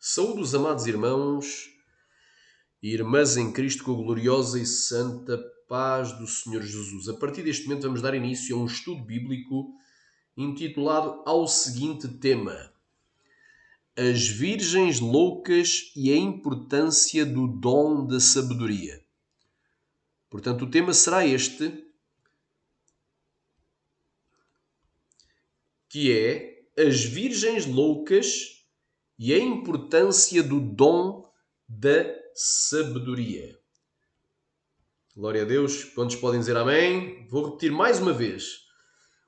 Saúde os amados irmãos e irmãs em Cristo com a gloriosa e santa paz do Senhor Jesus. A partir deste momento vamos dar início a um estudo bíblico intitulado ao seguinte tema: As Virgens Loucas e a importância do dom da sabedoria. Portanto, o tema será este, que é as Virgens Loucas e a importância do dom da sabedoria. Glória a Deus. Quantos podem dizer amém? Vou repetir mais uma vez.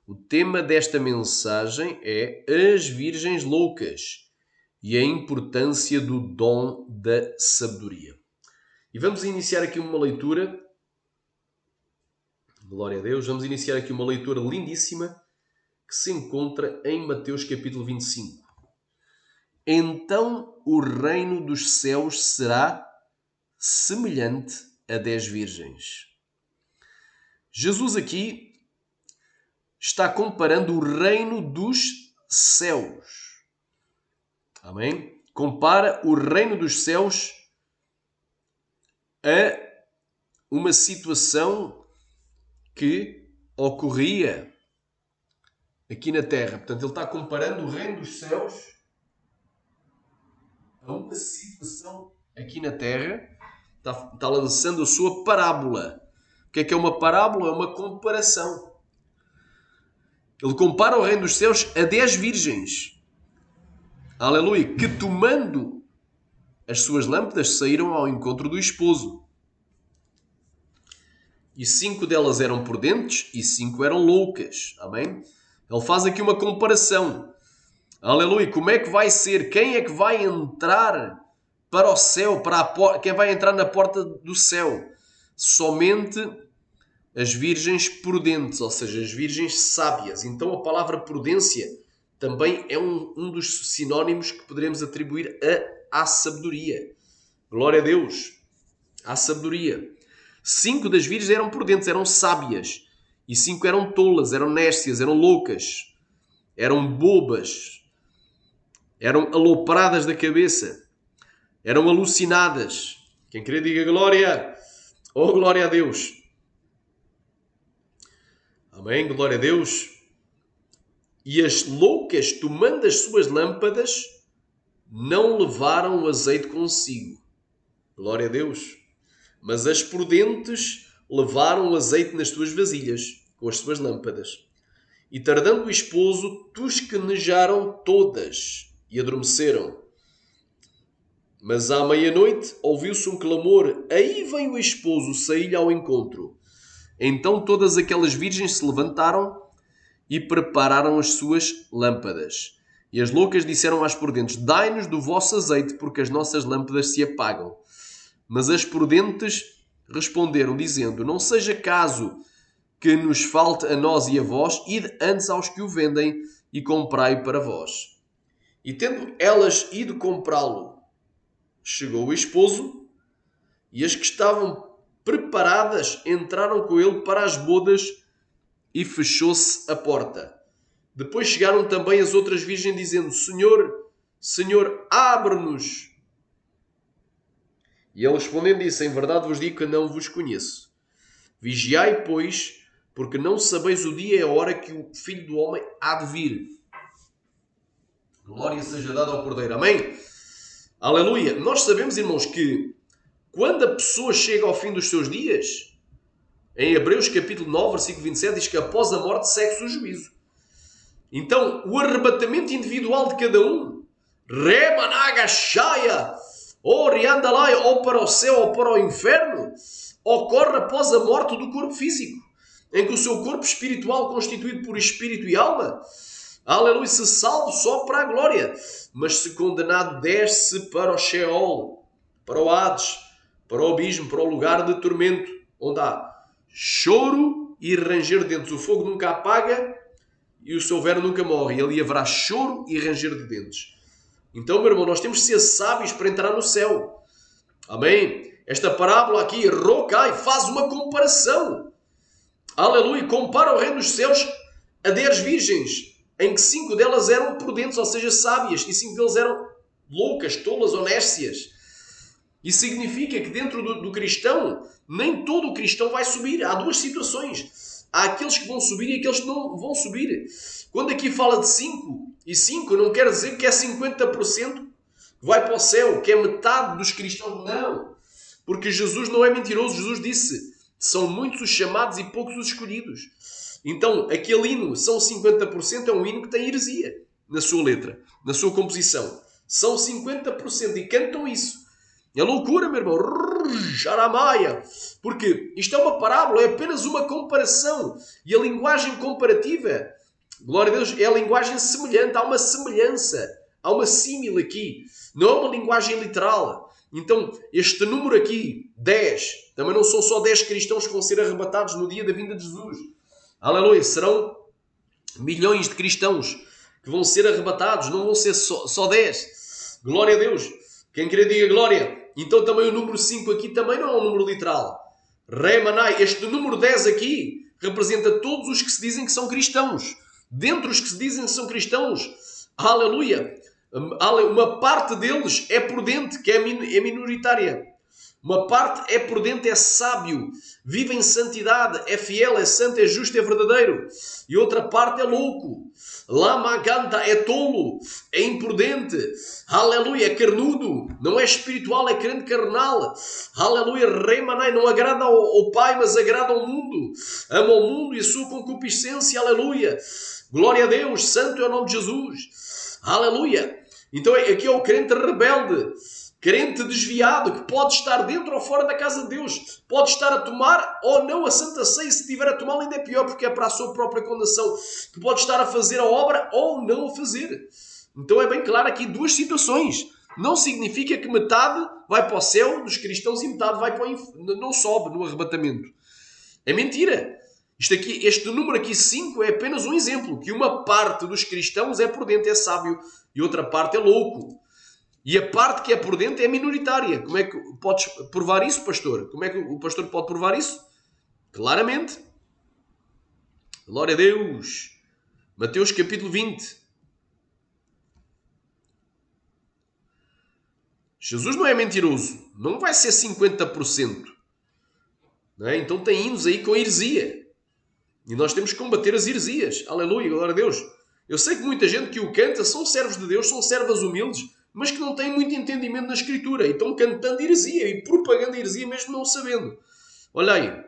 O tema desta mensagem é as Virgens Loucas e a importância do dom da sabedoria. E vamos iniciar aqui uma leitura. Glória a Deus. Vamos iniciar aqui uma leitura lindíssima que se encontra em Mateus capítulo 25. Então o reino dos céus será semelhante a 10 virgens. Jesus aqui está comparando o reino dos céus. Amém? Compara o reino dos céus a uma situação que ocorria aqui na terra. Portanto, ele está comparando o reino dos céus a uma situação aqui na terra. Está lançando a sua parábola. O que é uma parábola? É uma comparação. Ele compara o reino dos céus a 10 virgens. Aleluia. Que tomando as suas lâmpadas saíram ao encontro do esposo. E 5 delas eram prudentes e 5 eram loucas. Amém? Ele faz aqui uma comparação. Aleluia. Como é que vai ser? Quem é que vai entrar para o céu? Quem vai entrar na porta do céu? Somente as virgens prudentes, ou seja, as virgens sábias. Então a palavra prudência também é um dos sinónimos que poderemos atribuir à sabedoria. Glória a Deus. À sabedoria. 5 das virgens eram prudentes, eram sábias. E 5 eram tolas, eram nécias, eram loucas. Eram bobas. Eram alopradas da cabeça. Eram alucinadas. Quem querer diga glória. Oh, glória a Deus. Amém, glória a Deus. E as loucas, tomando as suas lâmpadas, não levaram o azeite consigo. Glória a Deus. Mas as prudentes levaram o azeite nas suas vasilhas, com as suas lâmpadas. E tardando o esposo, tosquenejaram todas e adormeceram. Mas à meia-noite ouviu-se um clamor: aí vem o esposo, saí-lhe ao encontro. Então todas aquelas virgens se levantaram e prepararam as suas lâmpadas. E as loucas disseram às prudentes: dai-nos do vosso azeite, porque as nossas lâmpadas se apagam. Mas as prudentes responderam, dizendo: não seja caso que nos falte a nós e a vós, ide antes aos que o vendem e comprai para vós. E tendo elas ido comprá-lo, chegou o esposo, e as que estavam preparadas entraram com ele para as bodas e fechou-se a porta. Depois chegaram também as outras virgens, dizendo: Senhor, Senhor, abre-nos. E ele respondendo disse: em verdade vos digo que não vos conheço. Vigiai, pois, porque não sabeis o dia e a hora que o Filho do Homem há de vir. Glória seja dada ao Cordeiro. Amém? Aleluia. Nós sabemos, irmãos, que quando a pessoa chega ao fim dos seus dias, em Hebreus capítulo 9, versículo 27, diz que após a morte segue-se o juízo. Então, o arrebatamento individual de cada um, Remanaga Shaya, ou Riandalai, ou para o céu ou para o inferno, ocorre após a morte do corpo físico, em que o seu corpo espiritual, constituído por espírito e alma, aleluia, se salva só para a glória, mas se condenado desce para o Sheol, para o Hades, para o abismo, para o lugar de tormento, onde há choro e ranger de dentes. O fogo nunca apaga e o seu verme nunca morre. E ali haverá choro e ranger de dentes. Então, meu irmão, nós temos que ser sábios para entrar no céu. Amém? Esta parábola aqui, Rokai, faz uma comparação. Aleluia. Compara o reino dos céus a 10 virgens, em que 5 delas eram prudentes, ou seja, sábias, e 5 deles eram loucas, tolas ou nércias. Isso significa que dentro do cristão, nem todo o cristão vai subir. Há duas situações. Há aqueles que vão subir e aqueles que não vão subir. Quando aqui fala de 5 e 5, não quer dizer que é 50% que vai para o céu, que é metade dos cristãos. Não. Porque Jesus não é mentiroso. Jesus disse, são muitos os chamados e poucos os escolhidos. Então, aquele hino, são 50%, é um hino que tem heresia na sua letra, na sua composição. São 50% e cantam isso. É loucura, meu irmão. Jaramaia. Porque isto é uma parábola, é apenas uma comparação. E a linguagem comparativa, glória a Deus, é a linguagem semelhante. Há uma semelhança. Há uma símile aqui. Não é uma linguagem literal. Então, este número aqui, 10, também não são só 10 cristãos que vão ser arrebatados no dia da vinda de Jesus. Aleluia. Serão milhões de cristãos que vão ser arrebatados. Não vão ser só 10. Glória a Deus. Quem querer diga glória. Então também o número 5 aqui também não é um número literal. Remanai. Este número 10 aqui representa todos os que se dizem que são cristãos. Dentre os que se dizem que são cristãos, aleluia, uma parte deles é prudente, que é minoritária. Uma parte é prudente, é sábio, vive em santidade, é fiel, é santo, é justo, é verdadeiro. E outra parte é louco. Lama canta, é tolo, é imprudente. Aleluia, é carnudo, não é espiritual, é crente carnal. Aleluia, remanai, não agrada ao Pai, mas agrada ao mundo. Ama o mundo e a sua concupiscência. Aleluia. Glória a Deus, santo é o nome de Jesus. Aleluia. Então aqui é o crente rebelde. Crente desviado, que pode estar dentro ou fora da casa de Deus. Pode estar a tomar ou não a Santa Ceia. Se estiver a tomá-la ainda é pior, porque é para a sua própria condenação. Que pode estar a fazer a obra ou não a fazer. Então é bem claro aqui duas situações. Não significa que metade vai para o céu dos cristãos e metade vai para o inferno. Não sobe no arrebatamento. É mentira. Este número aqui 5 é apenas um exemplo. Que uma parte dos cristãos é prudente, é sábio. E outra parte é louco. E a parte que é por dentro é minoritária. Como é que podes provar isso, pastor? Como é que o pastor pode provar isso? Claramente. Glória a Deus. Mateus capítulo 20. Jesus não é mentiroso. Não vai ser 50%. Não é? Então tem hinos aí com heresia. E nós temos que combater as heresias. Aleluia, glória a Deus. Eu sei que muita gente que o canta são servos de Deus, são servas humildes, mas que não têm muito entendimento na Escritura. E estão cantando heresia e propagando heresia mesmo não sabendo. Olha aí.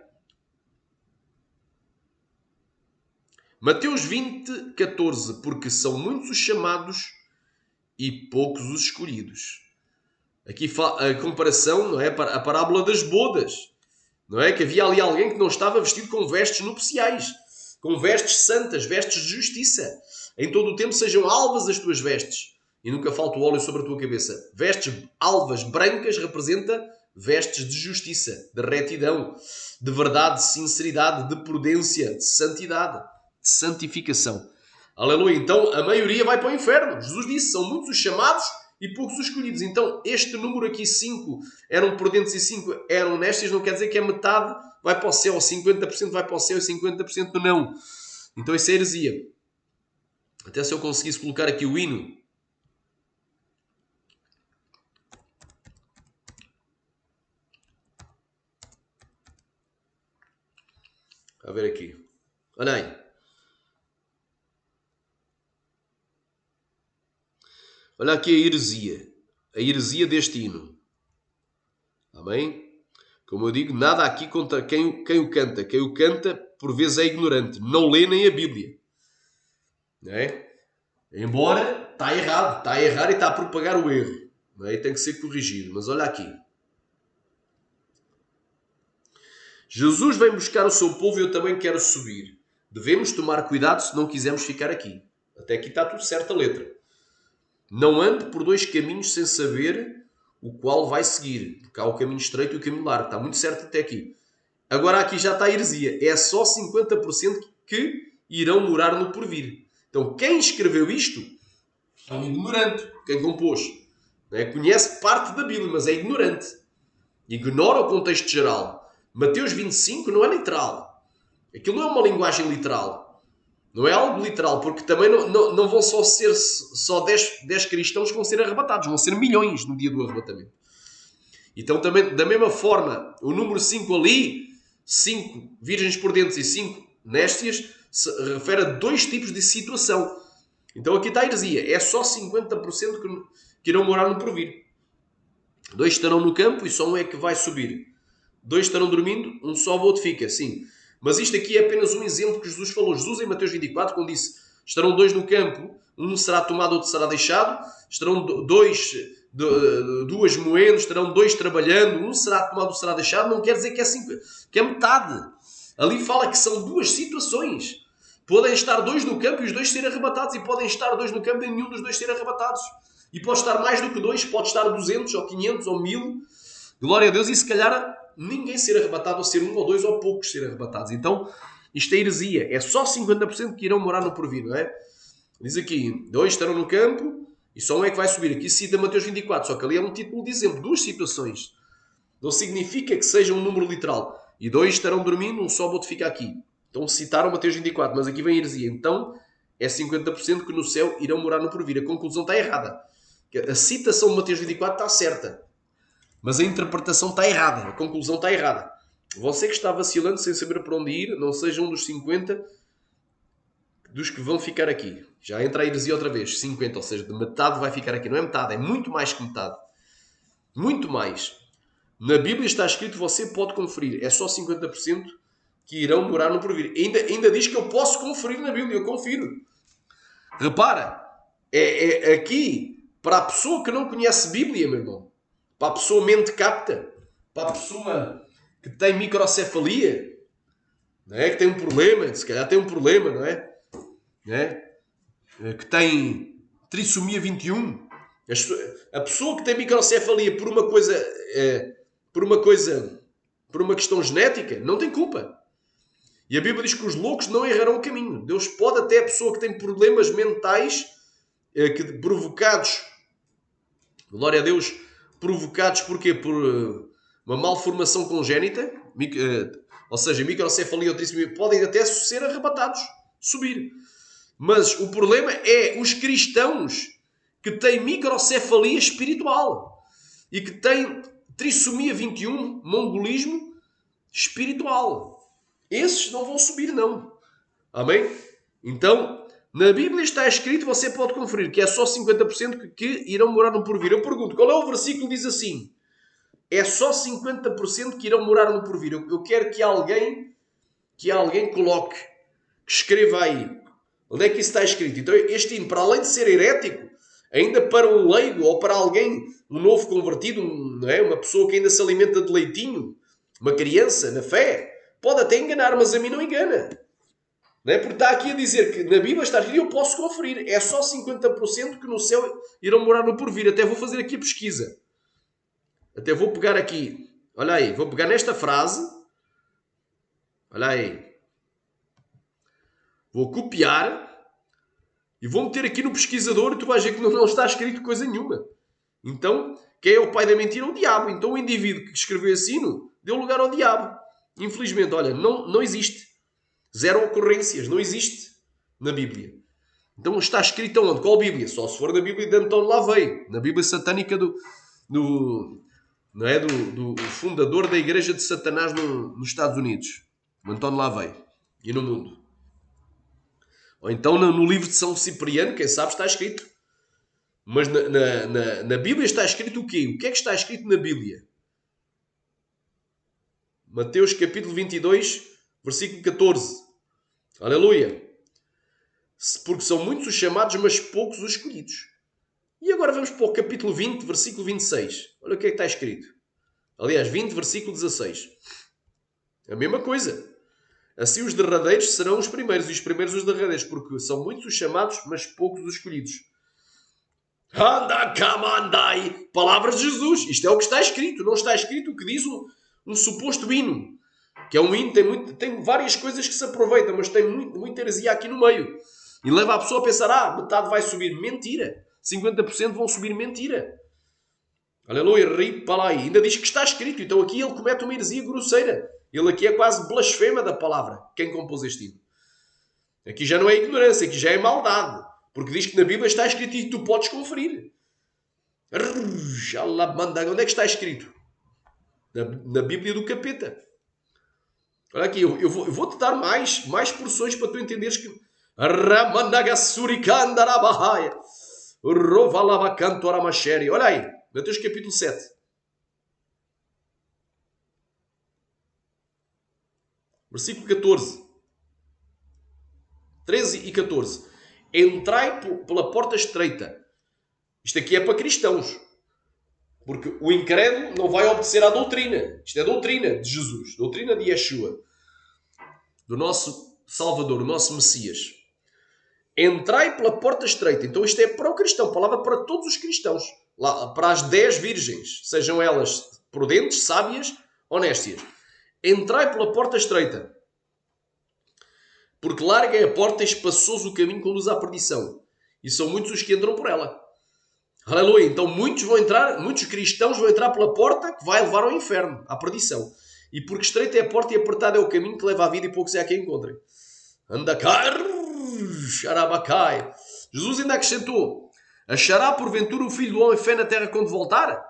Mateus 20, 14. Porque são muitos os chamados e poucos os escolhidos. Aqui a comparação, não é? A parábola das bodas. Não é? Que havia ali alguém que não estava vestido com vestes nupciais. Com vestes santas, vestes de justiça. Em todo o tempo sejam alvas as tuas vestes. E nunca falta o óleo sobre a tua cabeça. Vestes alvas brancas representa vestes de justiça, de retidão, de verdade, de sinceridade, de prudência, de santidade, de santificação. Aleluia. Então a maioria vai para o inferno. Jesus disse, são muitos os chamados e poucos os escolhidos. Então este número aqui, 5, eram prudentes e 5 eram honestos, não quer dizer que a metade vai para o céu, 50% vai para o céu e 50% não. Então isso é heresia. Até se eu conseguisse colocar aqui o hino. A ver aqui. Olha aí. Olha aqui a heresia. A heresia deste hino. Amém? Como eu digo, nada aqui contra quem o canta. Quem o canta, por vezes, é ignorante. Não lê nem a Bíblia. Não é? Embora está errado. Está a errar e está a propagar o erro. Não é? E tem que ser corrigido. Mas olha aqui. Jesus vem buscar o seu povo e eu também quero subir. Devemos tomar cuidado se não quisermos ficar aqui. Até aqui está tudo certo a letra. Não ande por dois caminhos sem saber o qual vai seguir. Porque há o caminho estreito e o caminho largo. Está muito certo até aqui. Agora aqui já está a heresia. É só 50% que irão morar no porvir. Então quem escreveu isto é um ignorante. Quem compôs. Não é? Conhece parte da Bíblia, mas é ignorante. Ignora o contexto geral. Mateus 25 não é literal. Aquilo não é uma linguagem literal. Não é algo literal, porque também não vão só ser só 10 cristãos que vão ser arrebatados, vão ser milhões no dia do arrebatamento. Então também, da mesma forma, o número 5 ali, 5 virgens prudentes e 5 néstias, se refere a 2 tipos de situação. Então aqui está a heresia, é só 50% que irão morar no porvir. 2 estarão no campo e só um é que vai subir. 2 estarão dormindo, um só outro fica, sim. Mas isto aqui é apenas um exemplo que Jesus falou. Jesus em Mateus 24, quando disse, estarão 2 no campo, um será tomado, outro será deixado, estarão 2 moendo, estarão 2 trabalhando, um será tomado, outro será deixado, não quer dizer que é metade. Ali fala que são 2 situações. Podem estar 2 no campo e os 2 serem arrebatados, e podem estar 2 no campo e nenhum dos 2 ser arrebatados. E pode estar mais do que 2, pode estar 200 ou 500 ou 1000. Glória a Deus, e se calhar ninguém ser arrebatado, ou ser 1 ou 2 ou poucos ser arrebatados. Então, isto é heresia. É só 50% que irão morar no porvir, não é? Diz aqui, 2 estarão no campo e só um é que vai subir. Aqui cita Mateus 24, só que ali é um título de exemplo. 2 situações. Não significa que seja um número literal. E 2 estarão dormindo, um só outro fica aqui. Então citaram Mateus 24, mas aqui vem heresia. Então, é 50% que no céu irão morar no porvir. A conclusão está errada. A citação de Mateus 24 está certa. Mas a interpretação está errada. A conclusão está errada. Você que está vacilando sem saber para onde ir, não seja um dos 50 dos que vão ficar aqui. Já entra a heresia outra vez. 50, ou seja, de metade vai ficar aqui. Não é metade, é muito mais que metade. Muito mais. Na Bíblia está escrito, você pode conferir. É só 50% que irão morar no porvir. Ainda diz que eu posso conferir na Bíblia. Eu confiro. Repara. É aqui, para a pessoa que não conhece Bíblia, meu irmão. Para a pessoa mente capta. Para a pessoa que tem microcefalia. Não é? Que tem um problema. Se calhar tem um problema, não é? Que tem trissomia 21. A pessoa que tem microcefalia por uma questão genética, não tem culpa. E a Bíblia diz que os loucos não errarão o caminho. Deus pode até a pessoa que tem problemas mentais provocados, glória a Deus, provocados porquê? Por uma malformação congénita, ou seja, microcefalia ou trissomia, podem até ser arrebatados, subir. Mas o problema é os cristãos que têm microcefalia espiritual e que têm trissomia 21, mongolismo espiritual. Esses não vão subir, não. Amém? Então, na Bíblia está escrito, você pode conferir, que é só 50% que irão morar no porvir. Eu pergunto, qual é o versículo que diz assim? É só 50% que irão morar no porvir. Eu quero que alguém coloque, que escreva aí. Onde é que isso está escrito? Então, este hino, para além de ser herético, ainda para um leigo ou para alguém, um novo convertido, não é? Uma pessoa que ainda se alimenta de leitinho, uma criança na fé, pode até enganar, mas a mim não engana. Não é? Porque está aqui a dizer que na Bíblia está escrito, eu posso conferir, é só 50% que no céu irão morar no porvir. Até vou fazer aqui a pesquisa. Até vou pegar aqui, olha aí, vou pegar nesta frase, olha aí, vou copiar e vou meter aqui no pesquisador e tu vais ver que não está escrito coisa nenhuma. Então, quem é o pai da mentira? O diabo. Então o indivíduo que escreveu esse hino deu lugar ao diabo. Infelizmente, olha, não existe. 0 ocorrências, não existe na Bíblia. Então está escrito onde? Qual Bíblia? Só se for na Bíblia de António Lavey, na Bíblia satânica do fundador da Igreja de Satanás nos Estados Unidos, António Lavey, e no mundo. Ou então no livro de São Cipriano, quem sabe está escrito. Mas na Bíblia está escrito o quê? O que é que está escrito na Bíblia? Mateus capítulo 22, versículo 14. Aleluia! Porque são muitos os chamados, mas poucos os escolhidos. E agora vamos para o capítulo 20, versículo 26. Olha o que é que está escrito. Aliás, 20, versículo 16. A mesma coisa. Assim os derradeiros serão os primeiros e os primeiros os derradeiros, porque são muitos os chamados, mas poucos os escolhidos. Anda, camandai! Palavras de Jesus. Isto é o que está escrito. Não está escrito o que diz um suposto hino. Que é um hino, tem várias coisas que se aproveitam, mas tem muita heresia aqui no meio. E leva a pessoa a pensar, metade vai subir. Mentira. 50% vão subir. Mentira. Aleluia, ripalai. Ainda diz que está escrito. Então aqui ele comete uma heresia grosseira. Ele aqui é quase blasfema da palavra. Quem compôs este hino? Aqui já não é ignorância, aqui já é maldade. Porque diz que na Bíblia está escrito e tu podes conferir. Onde é que está escrito? Na Bíblia do capeta. Olha aqui, eu vou-te dar mais porções para tu entenderes que... Olha aí, Mateus capítulo 7. Versículo 14. 13 e 14. Entrai pela porta estreita. Isto aqui é para cristãos. Porque o incrédulo não vai obedecer à doutrina. Isto é doutrina de Jesus. Doutrina de Yeshua. Do nosso Salvador, do nosso Messias. Entrai pela porta estreita. Então isto é para o cristão. Palavra para todos os cristãos. Lá, para as 10 virgens. Sejam elas prudentes, sábias, honestas. Entrai pela porta estreita. Porque larga é a porta e espaçoso o caminho que conduz à perdição. E são muitos os que entram por ela. Aleluia. Então muitos cristãos vão entrar pela porta que vai levar ao inferno, à perdição. E porque estreita é a porta e apertado é o caminho que leva à vida e poucos é a quem encontrem. Anda cá, xarabacai. Jesus ainda acrescentou: achará porventura o Filho do Homem fé na terra quando voltar?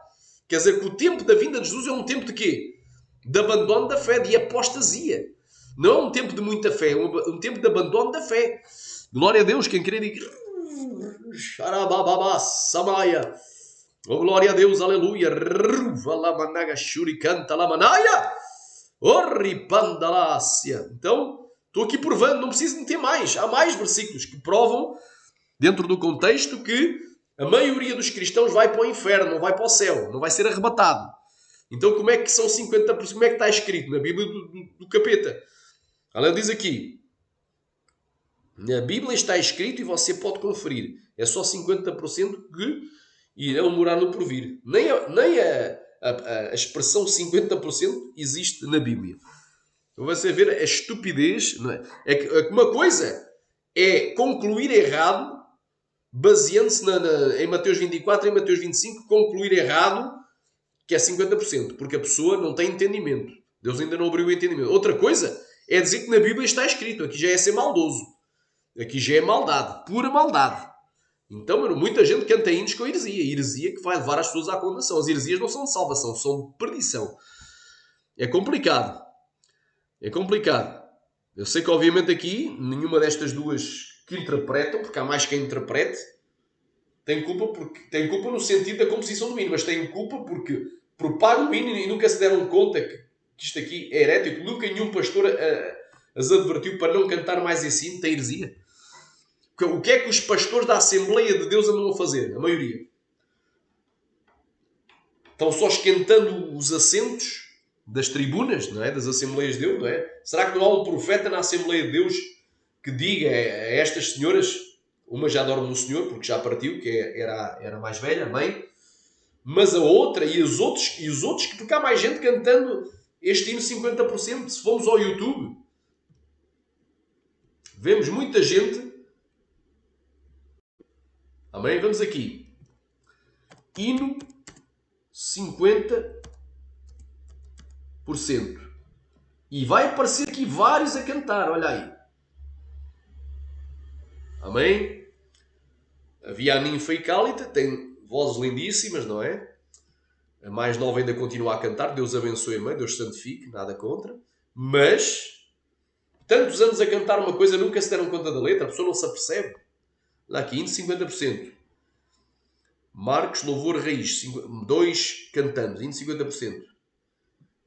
Quer dizer que o tempo da vinda de Jesus é um tempo de quê? De abandono da fé, de apostasia. Não é um tempo de muita fé, é um tempo de abandono da fé. Glória a Deus, quem querer diga... Xarabababa, Samaya. Oh, glória a Deus, aleluia. Ruvalamanaga shuricanta lamanaya. Orripandalácia. Então, estou aqui provando, não preciso meter mais. Há mais versículos que provam, dentro do contexto, que a maioria dos cristãos vai para o inferno, não vai para o céu, não vai ser arrebatado. Então, como é que são 50%? Como é que está escrito na Bíblia do capeta? Ela diz aqui, na Bíblia está escrito e você pode conferir. É só 50% que irão morar no porvir. Nem a expressão 50% existe na Bíblia. Então você ver a estupidez. Não é? É que uma coisa é concluir errado, baseando-se em Mateus 24 e em Mateus 25, concluir errado, que é 50%, porque a pessoa não tem entendimento. Deus ainda não abriu o entendimento. Outra coisa é dizer que na Bíblia está escrito. Aqui já é ser maldoso. Aqui já é maldade. Pura maldade. Então, muita gente canta hinos com heresia. Heresia que vai levar as pessoas à condenação. As heresias não são de salvação, são de perdição. É complicado. É complicado. Eu sei que, obviamente, aqui, nenhuma destas duas que interpretam, porque há mais quem interprete, tem culpa no sentido da composição do hino, mas tem culpa porque propagam o hino e nunca se deram conta que isto aqui é herético. Nunca nenhum pastor as advertiu para não cantar mais esse hino. Tem heresia. O que é que os pastores da Assembleia de Deus andam a fazer? A maioria. Estão só esquentando os assentos das tribunas, não é? Das Assembleias de Deus, não é? Será que não há um profeta na Assembleia de Deus que diga a estas senhoras, uma já dorme no Senhor, porque já partiu, que era mais velha, a mãe, mas a outra e os outros, porque há mais gente cantando este hino 50%. Se formos ao YouTube, vemos muita gente. Amém? Vamos aqui. Hino 50%. E vai aparecer aqui vários a cantar. Olha aí. Amém? Havia a ninfa e Cálita. Tem vozes lindíssimas, não é? A mais nova ainda continua a cantar. Deus abençoe a mãe. Deus santifique. Nada contra. Mas, tantos anos a cantar uma coisa, nunca se deram conta da letra. A pessoa não se apercebe. Lá aqui, hino 50%. Marcos, louvor, raiz. 2 cantamos. Hino 50%.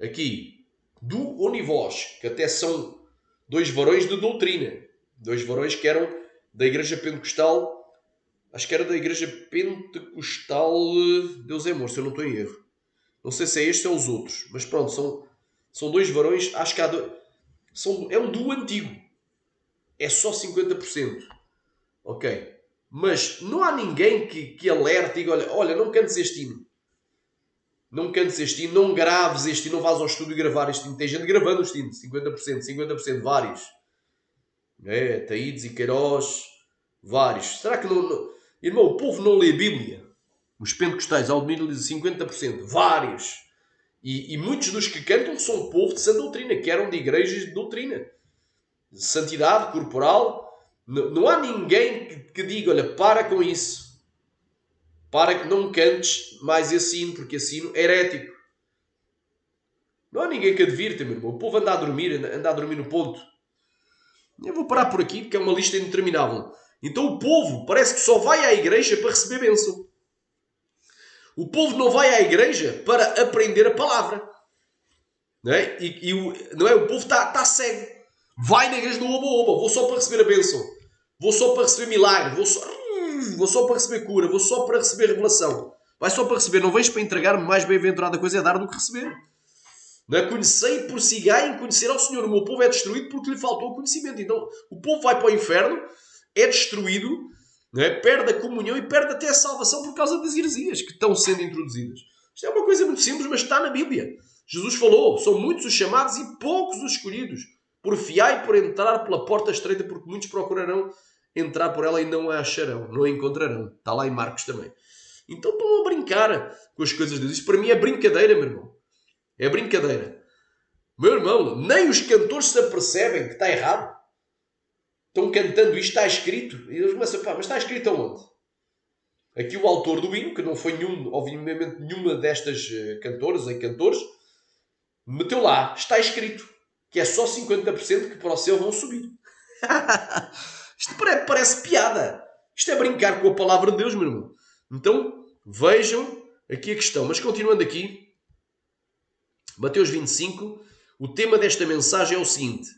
Aqui, do Onivós, que até são 2 varões de doutrina. 2 varões que eram da Igreja Pentecostal. Acho que era da Igreja Pentecostal Deus é Amor, se eu não estou em erro. Não sei se é este ou os outros. Mas pronto, são 2 varões. Acho que é um duo antigo. É só 50%. Ok. Mas não há ninguém que alerte e diga, olha, não cantes este hino. Não cantes este hino, não graves este hino, não vás ao estúdio gravar este hino. Tem gente gravando este hino, 50%, vários. Taídes e Queiroz, vários. Será que não... Irmão, o povo não lê a Bíblia? Os pentecostais, ao domínio, dizem 50%, vários. E muitos dos que cantam são povo de sã doutrina, que eram de igrejas de doutrina. De santidade corporal. Não há ninguém que diga, olha, para com isso. Para que não cantes mais esse hino, porque esse hino é herético. Não há ninguém que advirta, meu irmão. O povo anda a dormir no ponto. Eu vou parar por aqui, porque é uma lista interminável. Então o povo parece que só vai à igreja para receber bênção. O povo não vai à igreja para aprender a palavra. Não é? Não é? O povo está cego. Vai na igreja do oba-oba. Vou só para receber a bênção. Vou só para receber milagre. Vou só para receber cura. Vou só para receber revelação. Vai só para receber. Não vens para entregar-me. Mais bem-aventurada coisa é dar do que receber. Não é? Conhecei por si em conhecer ao Senhor. O meu povo é destruído porque lhe faltou o conhecimento. Então o povo vai para o inferno, é destruído, não é? Perde a comunhão e perde até a salvação por causa das heresias que estão sendo introduzidas. Isto é uma coisa muito simples, mas está na Bíblia. Jesus falou, são muitos os chamados e poucos os escolhidos. Porfiai por entrar pela porta estreita, porque muitos procurarão entrar por ela e não a acharão, não a encontrarão. Está lá em Marcos também. Então estão a brincar com as coisas de Deus. Isto para mim é brincadeira, meu irmão. É brincadeira. Meu irmão, nem os cantores se apercebem que está errado. Estão cantando isto, está escrito. E eles começam a falar, mas está escrito aonde? Aqui o autor do hino, que não foi obviamente nenhuma destas cantoras e cantores, meteu lá, está escrito, que é só 50% que para o céu vão subir. Isto parece piada. Isto é brincar com a palavra de Deus, meu irmão. Então, vejam aqui a questão. Mas continuando aqui, Mateus 25, o tema desta mensagem é o seguinte.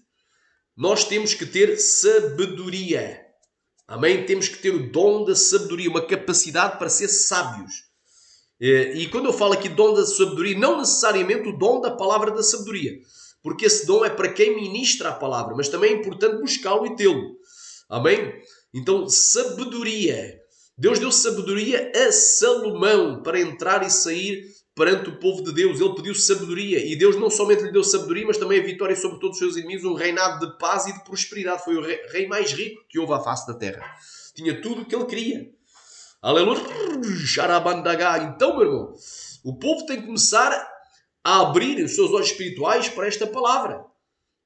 Nós temos que ter sabedoria. Amém? Temos que ter o dom da sabedoria, uma capacidade para ser sábios. E quando eu falo aqui dom da sabedoria, não necessariamente o dom da palavra da sabedoria, porque esse dom é para quem ministra a palavra, mas também é importante buscá-lo e tê-lo. Amém? Então, sabedoria. Deus deu sabedoria a Salomão para entrar e sair perante o povo de Deus. Ele pediu sabedoria. E Deus não somente lhe deu sabedoria, mas também a vitória sobre todos os seus inimigos, um reinado de paz e de prosperidade. Foi o rei mais rico que houve à face da terra. Tinha tudo o que ele queria. Aleluia. Então, meu irmão, o povo tem que começar a abrir os seus olhos espirituais para esta palavra.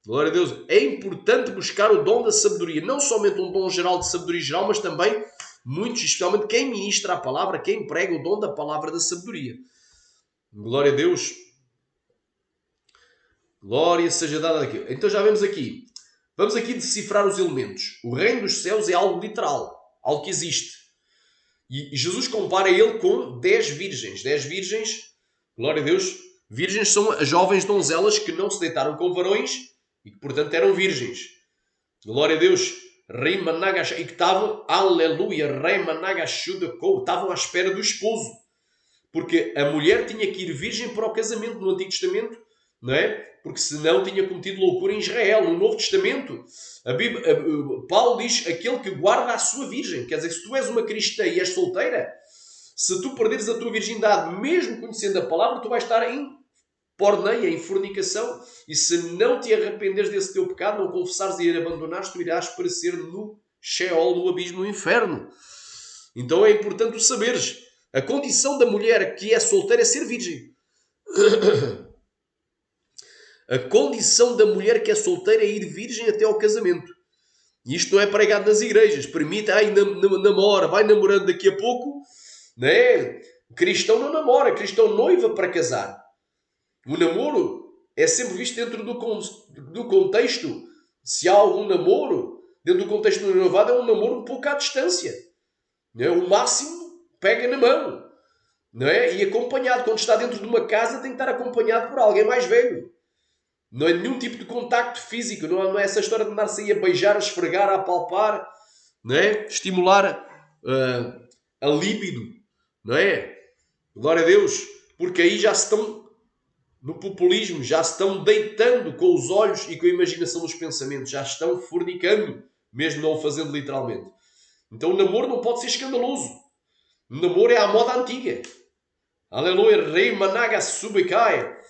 Glória a Deus. É importante buscar o dom da sabedoria. Não somente um dom geral de sabedoria geral, mas também muitos, especialmente quem ministra a palavra, quem prega o dom da palavra da sabedoria. Glória a Deus. Glória seja dada aqui. Então já vemos aqui. Vamos aqui decifrar os elementos. O reino dos céus é algo literal. Algo que existe. E Jesus compara ele com 10 virgens. 10 virgens, glória a Deus. Virgens são as jovens donzelas que não se deitaram com varões e que, portanto, eram virgens. Glória a Deus. E que estavam, aleluia, estavam à espera do esposo. Porque a mulher tinha que ir virgem para o casamento no Antigo Testamento, não é? Porque senão tinha cometido loucura em Israel. No Novo Testamento, Paulo diz aquele que guarda a sua virgem. Quer dizer, se tu és uma cristã e és solteira, se tu perderes a tua virgindade, mesmo conhecendo a palavra, tu vais estar em porneia, em fornicação. E se não te arrependeres desse teu pecado, não confessares e abandonares, tu irás perecer no Sheol, no abismo, no inferno. Então é importante o saberes. A condição da mulher que é solteira é ser virgem. A condição da mulher que é solteira é ir virgem até ao casamento. E isto não é pregado nas igrejas. Permite, namora, vai namorando daqui a pouco. Não é? O cristão não namora, o cristão noiva para casar. O namoro é sempre visto dentro do contexto. Se há algum namoro, dentro do contexto do noivado, é um namoro um pouco à distância. Não é? O máximo pega na mão. Não é? E acompanhado. Quando está dentro de uma casa, tem que estar acompanhado por alguém mais velho. Não é nenhum tipo de contacto físico. Não é essa história de andar-se aí a beijar, a esfregar, a apalpar. Não é? Estimular a líbido. Não é? Glória a Deus. Porque aí já se estão no populismo. Já se estão deitando com os olhos e com a imaginação dos pensamentos. Já estão fornicando. Mesmo não o fazendo literalmente. Então o namoro não pode ser escandaloso. O namoro é à moda antiga. Aleluia. Rei Managa Subekai.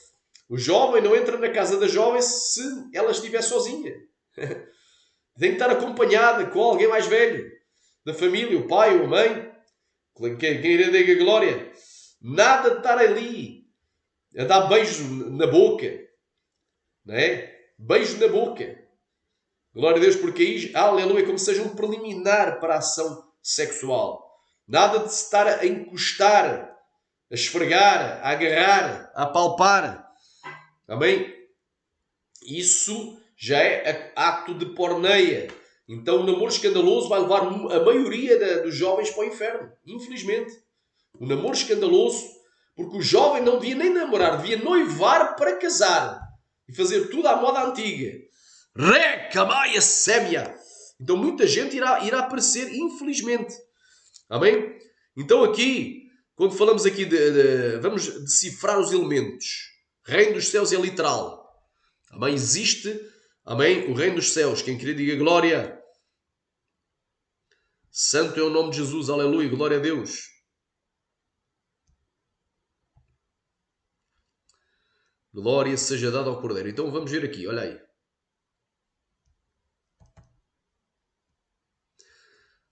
O jovem não entra na casa da jovem se ela estiver sozinha. Tem que estar acompanhada com alguém mais velho. Da família, o pai ou a mãe. Quem irá diga glória. Nada de estar ali a dar beijos na boca. Não é? Beijo na boca. Glória a Deus, porque aí, aleluia, como seja um preliminar para a ação sexual. Nada de se estar a encostar, a esfregar, a agarrar, a palpar. Amém? Isso já é ato de porneia. Então o namoro escandaloso vai levar a maioria dos jovens para o inferno. Infelizmente. O namoro escandaloso, porque o jovem não devia nem namorar, devia noivar para casar. E fazer tudo à moda antiga. Recamaia sémia. Então muita gente irá aparecer, infelizmente. Amém? Então aqui, quando falamos aqui vamos decifrar os elementos. Reino dos céus é literal. Amém? Existe, amém, o reino dos céus. Quem queria diga glória. Santo é o nome de Jesus. Aleluia. Glória a Deus. Glória seja dada ao Cordeiro. Então vamos ver aqui. Olha aí.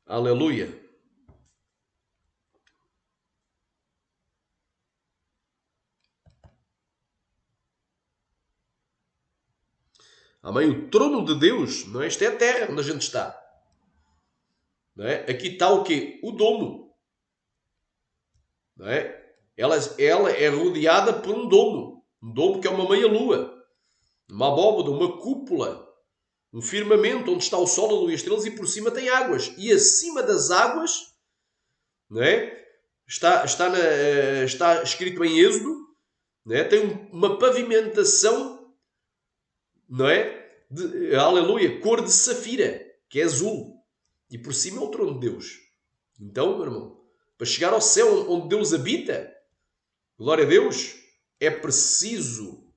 Aleluia. Amém? O trono de Deus, não é? Esta é a terra onde a gente está. Não é? Aqui está o quê? O domo. Não é? Ela é rodeada por um domo. Um domo que é uma meia-lua. Uma abóbada, uma cúpula. Um firmamento onde está o sol, a lua e as estrelas, e por cima tem águas. E acima das águas, não é? Está escrito em Êxodo, não é? Tem uma pavimentação, não é? Aleluia, cor de safira, que é azul. E por cima é o trono de Deus. Então, meu irmão, para chegar ao céu onde Deus habita, glória a Deus, é preciso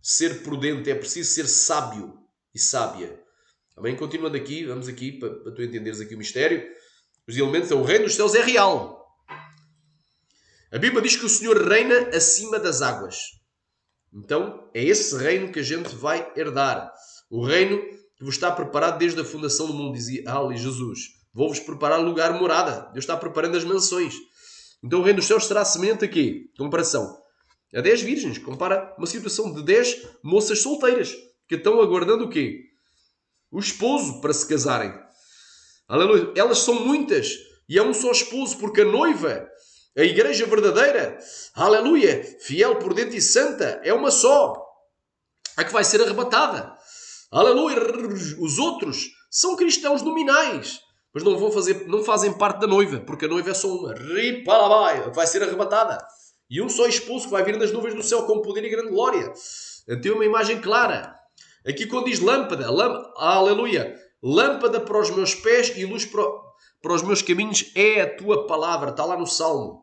ser prudente, é preciso ser sábio e sábia. Amém? Continuando aqui, vamos aqui, para tu entenderes aqui o mistério. Os elementos, o reino dos céus é real. A Bíblia diz que o Senhor reina acima das águas. Então, é esse reino que a gente vai herdar. O reino que vos está preparado desde a fundação do mundo, dizia Jesus. Vou-vos preparar lugar morada. Deus está preparando as mansões. Então, o reino dos céus será semelhante a quê? Comparação a 10 virgens. Compara uma situação de 10 moças solteiras que estão aguardando o quê? O esposo para se casarem. Aleluia. Elas são muitas e é um só esposo, porque a noiva, a igreja verdadeira, aleluia, fiel por dentro e santa, é uma só. A que vai ser arrebatada. Aleluia. Os outros são cristãos nominais, mas não fazem parte da noiva, porque a noiva é só uma. Ripalabai, vai ser arrebatada. E um só esposo que vai vir nas nuvens do céu com poder e grande glória. Tem uma imagem clara. Aqui quando diz lâmpada, aleluia, lâmpada para os meus pés e luz para os meus caminhos é a tua palavra. Está lá no Salmo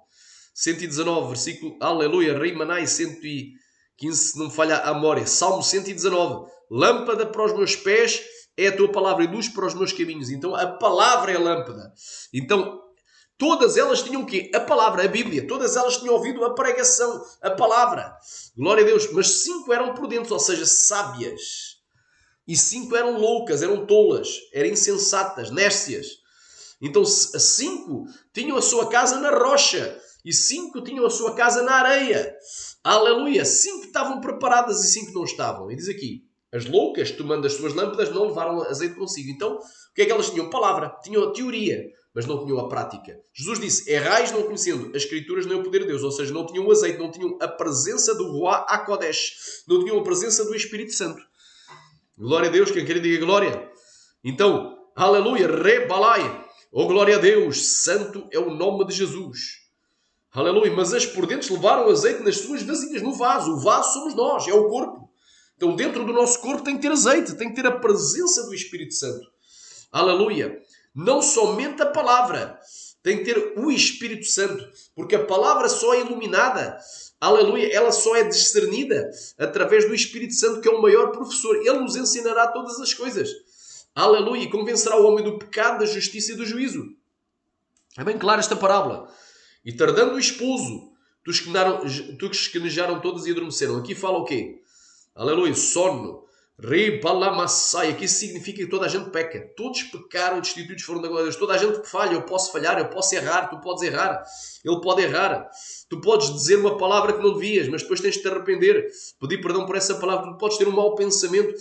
119, versículo, aleluia, Rimanai 115, se não me falha a memória. Salmo 119, lâmpada para os meus pés é a tua palavra e luz para os meus caminhos. Então a palavra é a lâmpada. Então todas elas tinham o quê? A palavra, a Bíblia. Todas elas tinham ouvido a pregação, a palavra. Glória a Deus. Mas 5 eram prudentes, ou seja, sábias. E 5 eram loucas, eram tolas, eram insensatas, nércias. Então 5 tinham a sua casa na rocha. E 5 tinham a sua casa na areia. Aleluia. 5 estavam preparadas e 5 não estavam. E diz aqui, as loucas, tomando as suas lâmpadas, não levaram azeite consigo. Então, o que é que elas tinham? Palavra. Tinham a teoria, mas não tinham a prática. Jesus disse, errais não conhecendo as Escrituras nem o poder de Deus. Ou seja, não tinham o azeite, não tinham a presença do Ruach HaKodesh. Não tinham a presença do Espírito Santo. Glória a Deus, quem quer diga glória. Então, aleluia, rebalai. Oh, glória a Deus, santo é o nome de Jesus. Aleluia, mas as prudentes levaram azeite nas suas vasilhas, no vaso. O vaso somos nós, é o corpo. Então, dentro do nosso corpo tem que ter azeite, tem que ter a presença do Espírito Santo. Aleluia. Não somente a palavra, tem que ter o Espírito Santo, porque a palavra só é iluminada, aleluia, ela só é discernida através do Espírito Santo, que é o maior professor. Ele nos ensinará todas as coisas. Aleluia. E convencerá o homem do pecado, da justiça e do juízo. É bem clara esta parábola. E tardando o esposo, tu esquenejaram todos e adormeceram. Aqui fala o quê? Aleluia, sono. Ripalamassai, aqui significa que toda a gente peca. Todos pecaram e destituídos foram da glória de Deus. Toda a gente falha. Eu posso falhar, eu posso errar, tu podes errar. Ele pode errar. Tu podes dizer uma palavra que não devias, mas depois tens de te arrepender. Pedir perdão por essa palavra. Tu podes ter um mau pensamento,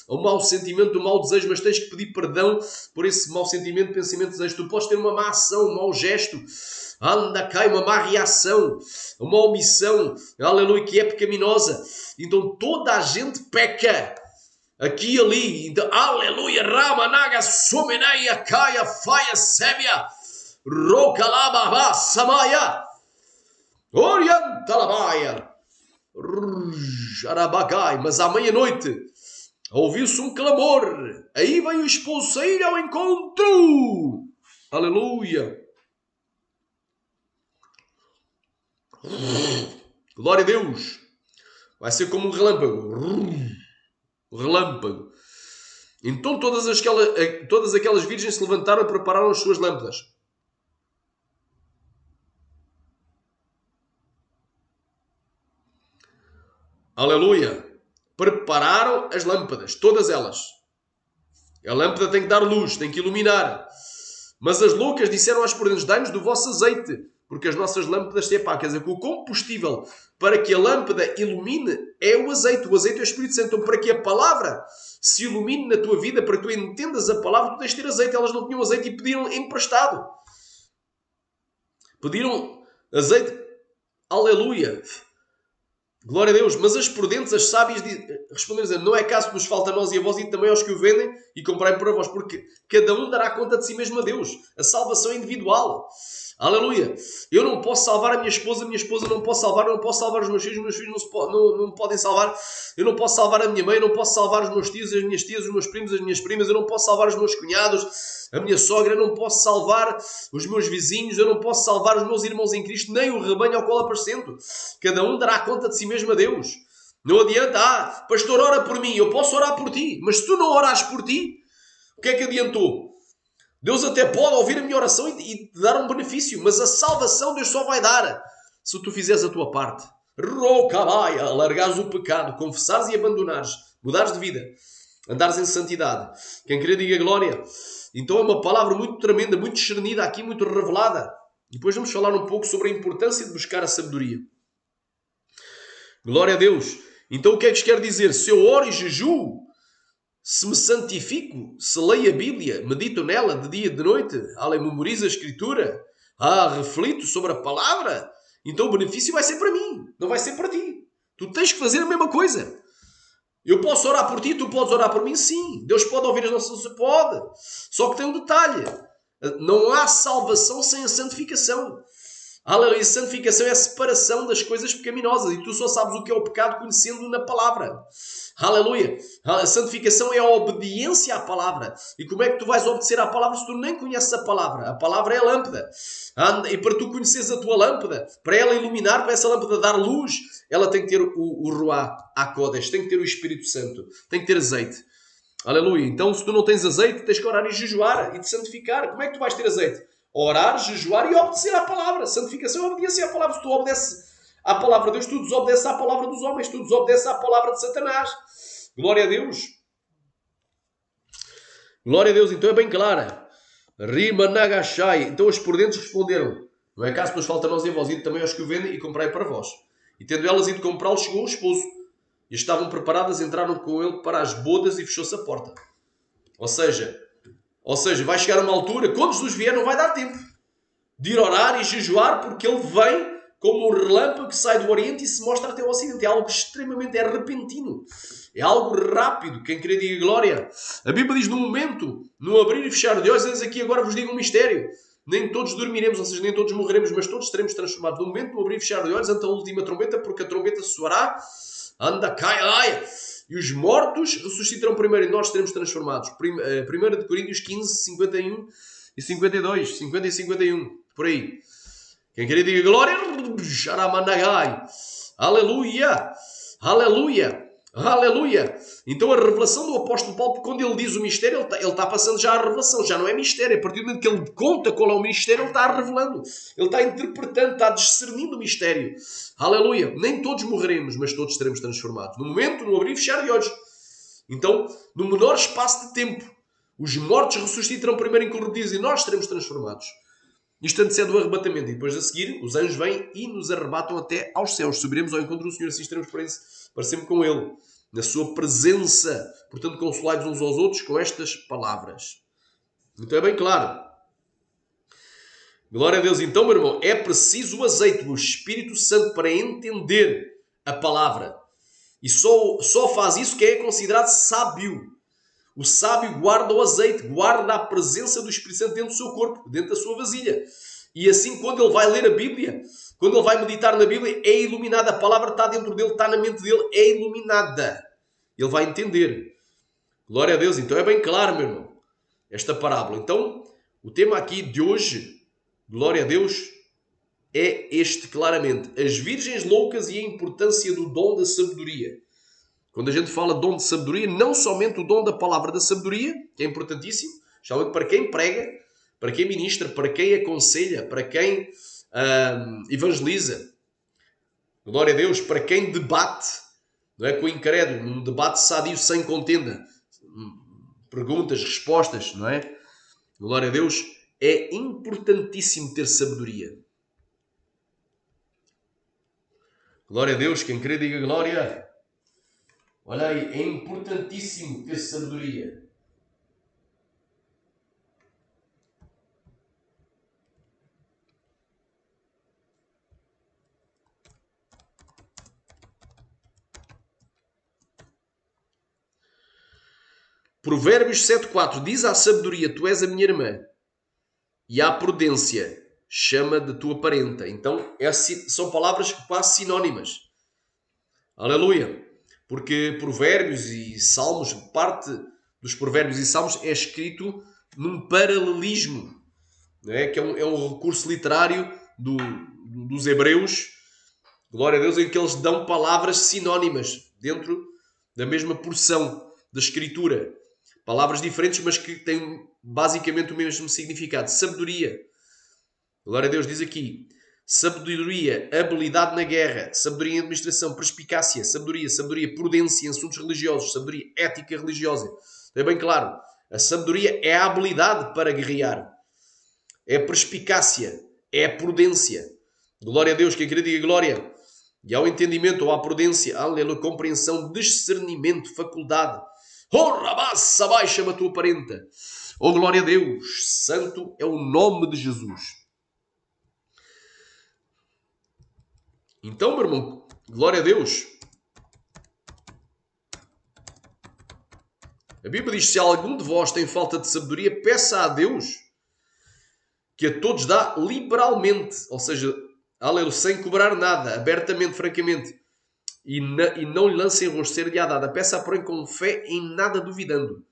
um mau sentimento, um mau desejo, mas tens que pedir perdão por esse mau sentimento, pensamento, desejo. Tu podes ter uma má ação, um mau gesto. Anda, cai, uma má reação, uma omissão, aleluia, que é pecaminosa. Então toda a gente peca. Aqui e ali, então, aleluia, Rama, Naga, Someneia, Caia, Faia, Sébia, Rocalaba, Samaya, Orientalabaia, Arabagai. Mas à meia-noite ouviu-se um clamor, aí veio o esposo sair ao encontro, aleluia, glória a Deus, vai ser como um relâmpago. Relâmpago. Então todas aquelas virgens se levantaram e prepararam as suas lâmpadas. Aleluia. Prepararam as lâmpadas, todas elas. A lâmpada tem que dar luz, tem que iluminar. Mas as loucas disseram às prudentes: dai-nos do vosso azeite, porque as nossas lâmpadas se apagam. Quer dizer que o combustível para que a lâmpada ilumine é o azeite. O azeite é o Espírito Santo. Então, para que a palavra se ilumine na tua vida, para que tu entendas a palavra, tu tens de ter azeite. Elas não tinham azeite e pediram emprestado. Pediram azeite. Aleluia. Glória a Deus. Mas as prudentes, as sábias, responderam dizendo: não é caso que nos falta a nós e a vós e também aos que o vendem e comprai para vós, porque cada um dará conta de si mesmo a Deus. A salvação é individual. Aleluia. Eu não posso salvar a minha esposa não posso salvar, eu não posso salvar os meus filhos não podem salvar, eu não posso salvar a minha mãe, eu não posso salvar os meus tios, as minhas tias, os meus primos, as minhas primas, eu não posso salvar os meus cunhados, a minha sogra, eu não posso salvar os meus vizinhos, eu não posso salvar os meus irmãos em Cristo, nem o rebanho ao qual apresento. Cada um dará conta de si mesmo a Deus. Não adianta, pastor, ora por mim, eu posso orar por ti, mas se tu não orares por ti, o que é que adiantou? Deus até pode ouvir a minha oração e te dar um benefício, mas a salvação Deus só vai dar se tu fizeres a tua parte. Rocabaia, largares o pecado, confessares e abandonares, mudares de vida, andares em santidade. Quem querer diga glória. Então é uma palavra muito tremenda, muito discernida aqui, muito revelada. Depois vamos falar um pouco sobre a importância de buscar a sabedoria. Glória a Deus. Então o que é que isto quer dizer? Se eu oro e jejuo, se me santifico, se leio a Bíblia, medito nela de dia e de noite, memorizo a Escritura, reflito sobre a palavra, então o benefício vai ser para mim, não vai ser para ti. Tu tens que fazer a mesma coisa. Eu posso orar por ti, tu podes orar por mim, sim. Deus pode ouvir as nossas... Pode. Só que tem um detalhe. Não há salvação sem a santificação. Aleluia. A santificação é a separação das coisas pecaminosas. E tu só sabes o que é o pecado conhecendo na palavra. Aleluia. A santificação é a obediência à palavra. E como é que tu vais obedecer à palavra se tu nem conheces a palavra? A palavra é a lâmpada. E para tu conheceres a tua lâmpada, para ela iluminar, para essa lâmpada dar luz, ela tem que ter o Ruach HaKodesh, tem que ter o Espírito Santo, tem que ter azeite. Aleluia. Então se tu não tens azeite, tens que orar e jejuar e te santificar. Como é que tu vais ter azeite? Orar, jejuar e obedecer à palavra. Santificação é obediência à palavra. Se tu obedeces à palavra de Deus, tu desobedeces à palavra dos homens, tu desobedeces à palavra de Satanás. Glória a Deus. Glória a Deus. Então é bem clara. Rima Nagashai. Então os prudentes responderam: não é caso que nos falta a nós e a vós, e também aos que o vendem, e comprai para vós. E tendo elas ido comprá-lo, chegou o esposo. E estavam preparadas, entraram com ele para as bodas e fechou-se a porta. Ou seja, vai chegar uma altura, quando Jesus vier, não vai dar tempo de ir orar e jejuar, porque ele vem como um relâmpago que sai do Oriente e se mostra até o Ocidente. É algo extremamente repentino. É algo rápido. Quem querer diga glória. A Bíblia diz: no momento, no abrir e fechar de olhos, eis aqui agora vos digo um mistério. Nem todos dormiremos, ou seja, nem todos morreremos, mas todos seremos transformados. No momento, no abrir e fechar de olhos, ante a última trombeta, porque a trombeta soará, anda, cai. E os mortos ressuscitarão primeiro e nós seremos transformados. 1 Coríntios 15, 51 e 52. 50 e 51. Por aí. Quem querer diga glória. Aleluia. Aleluia. Aleluia. Então a revelação do apóstolo Paulo, quando ele diz o mistério, ele está passando já a revelação. Já não é mistério. A partir do momento que ele conta qual é o mistério, ele está revelando. Ele está interpretando, está discernindo o mistério. Aleluia. Nem todos morreremos, mas todos seremos transformados. No momento, no abrir e fechar de olhos. Então, no menor espaço de tempo, os mortos ressuscitarão primeiro incorruptíveis e nós seremos transformados. Isto antes é do arrebatamento. E depois a seguir, os anjos vêm e nos arrebatam até aos céus. Subiremos ao encontro do Senhor, assim estaremos para sempre com Ele. Na sua presença. Portanto, consolai-vos uns aos outros com estas palavras. Então é bem claro. Glória a Deus. Então, meu irmão, é preciso o azeite, o Espírito Santo, para entender a palavra. E só faz isso quem é considerado sábio. O sábio guarda o azeite, guarda a presença do Espírito Santo dentro do seu corpo, dentro da sua vasilha. E assim, quando ele vai ler a Bíblia, quando ele vai meditar na Bíblia, é iluminada. A palavra está dentro dele, está na mente dele, é iluminada. Ele vai entender. Glória a Deus. Então é bem claro, meu irmão, esta parábola. Então, o tema aqui de hoje, glória a Deus, é este claramente. As virgens loucas e a importância do dom da sabedoria. Quando a gente fala de dom de sabedoria, não somente o dom da palavra da sabedoria, que é importantíssimo, já para quem prega, para quem ministra, para quem aconselha, para quem evangeliza. Glória a Deus, para quem debate, não é, com o incrédulo, num debate sadio, sem contenda. Perguntas, respostas, não é? Glória a Deus, é importantíssimo ter sabedoria. Glória a Deus, quem crê diga glória. Olha aí, é importantíssimo ter sabedoria. Provérbios 7.4 diz à sabedoria, tu és a minha irmã, e à prudência, chama de tua parenta. Então, são palavras quase sinónimas. Aleluia! Porque provérbios e salmos, parte dos provérbios e salmos é escrito num paralelismo, não é? Que é um recurso literário dos hebreus, glória a Deus, em que eles dão palavras sinónimas dentro da mesma porção da escritura. Palavras diferentes, mas que têm basicamente o mesmo significado. Sabedoria. Glória a Deus, diz aqui. Sabedoria, habilidade na guerra, sabedoria em administração, perspicácia, sabedoria, prudência em assuntos religiosos, sabedoria ética religiosa. É bem claro. A sabedoria é a habilidade para guerrear. É a perspicácia, é a prudência. Glória a Deus, quem quer diga glória. E ao entendimento, ou à prudência, aleluia, compreensão, discernimento, faculdade. Oh, rabassa, baixa-me a tua parenta. Oh, glória a Deus. Santo é o nome de Jesus. Então, meu irmão, glória a Deus. A Bíblia diz, se algum de vós tem falta de sabedoria, peça a Deus, que a todos dá liberalmente. Ou seja, aleluia, sem cobrar nada, abertamente, francamente. E não lhe lancem o ser-lhe-á dada. Peça, porém, com fé, em nada duvidando.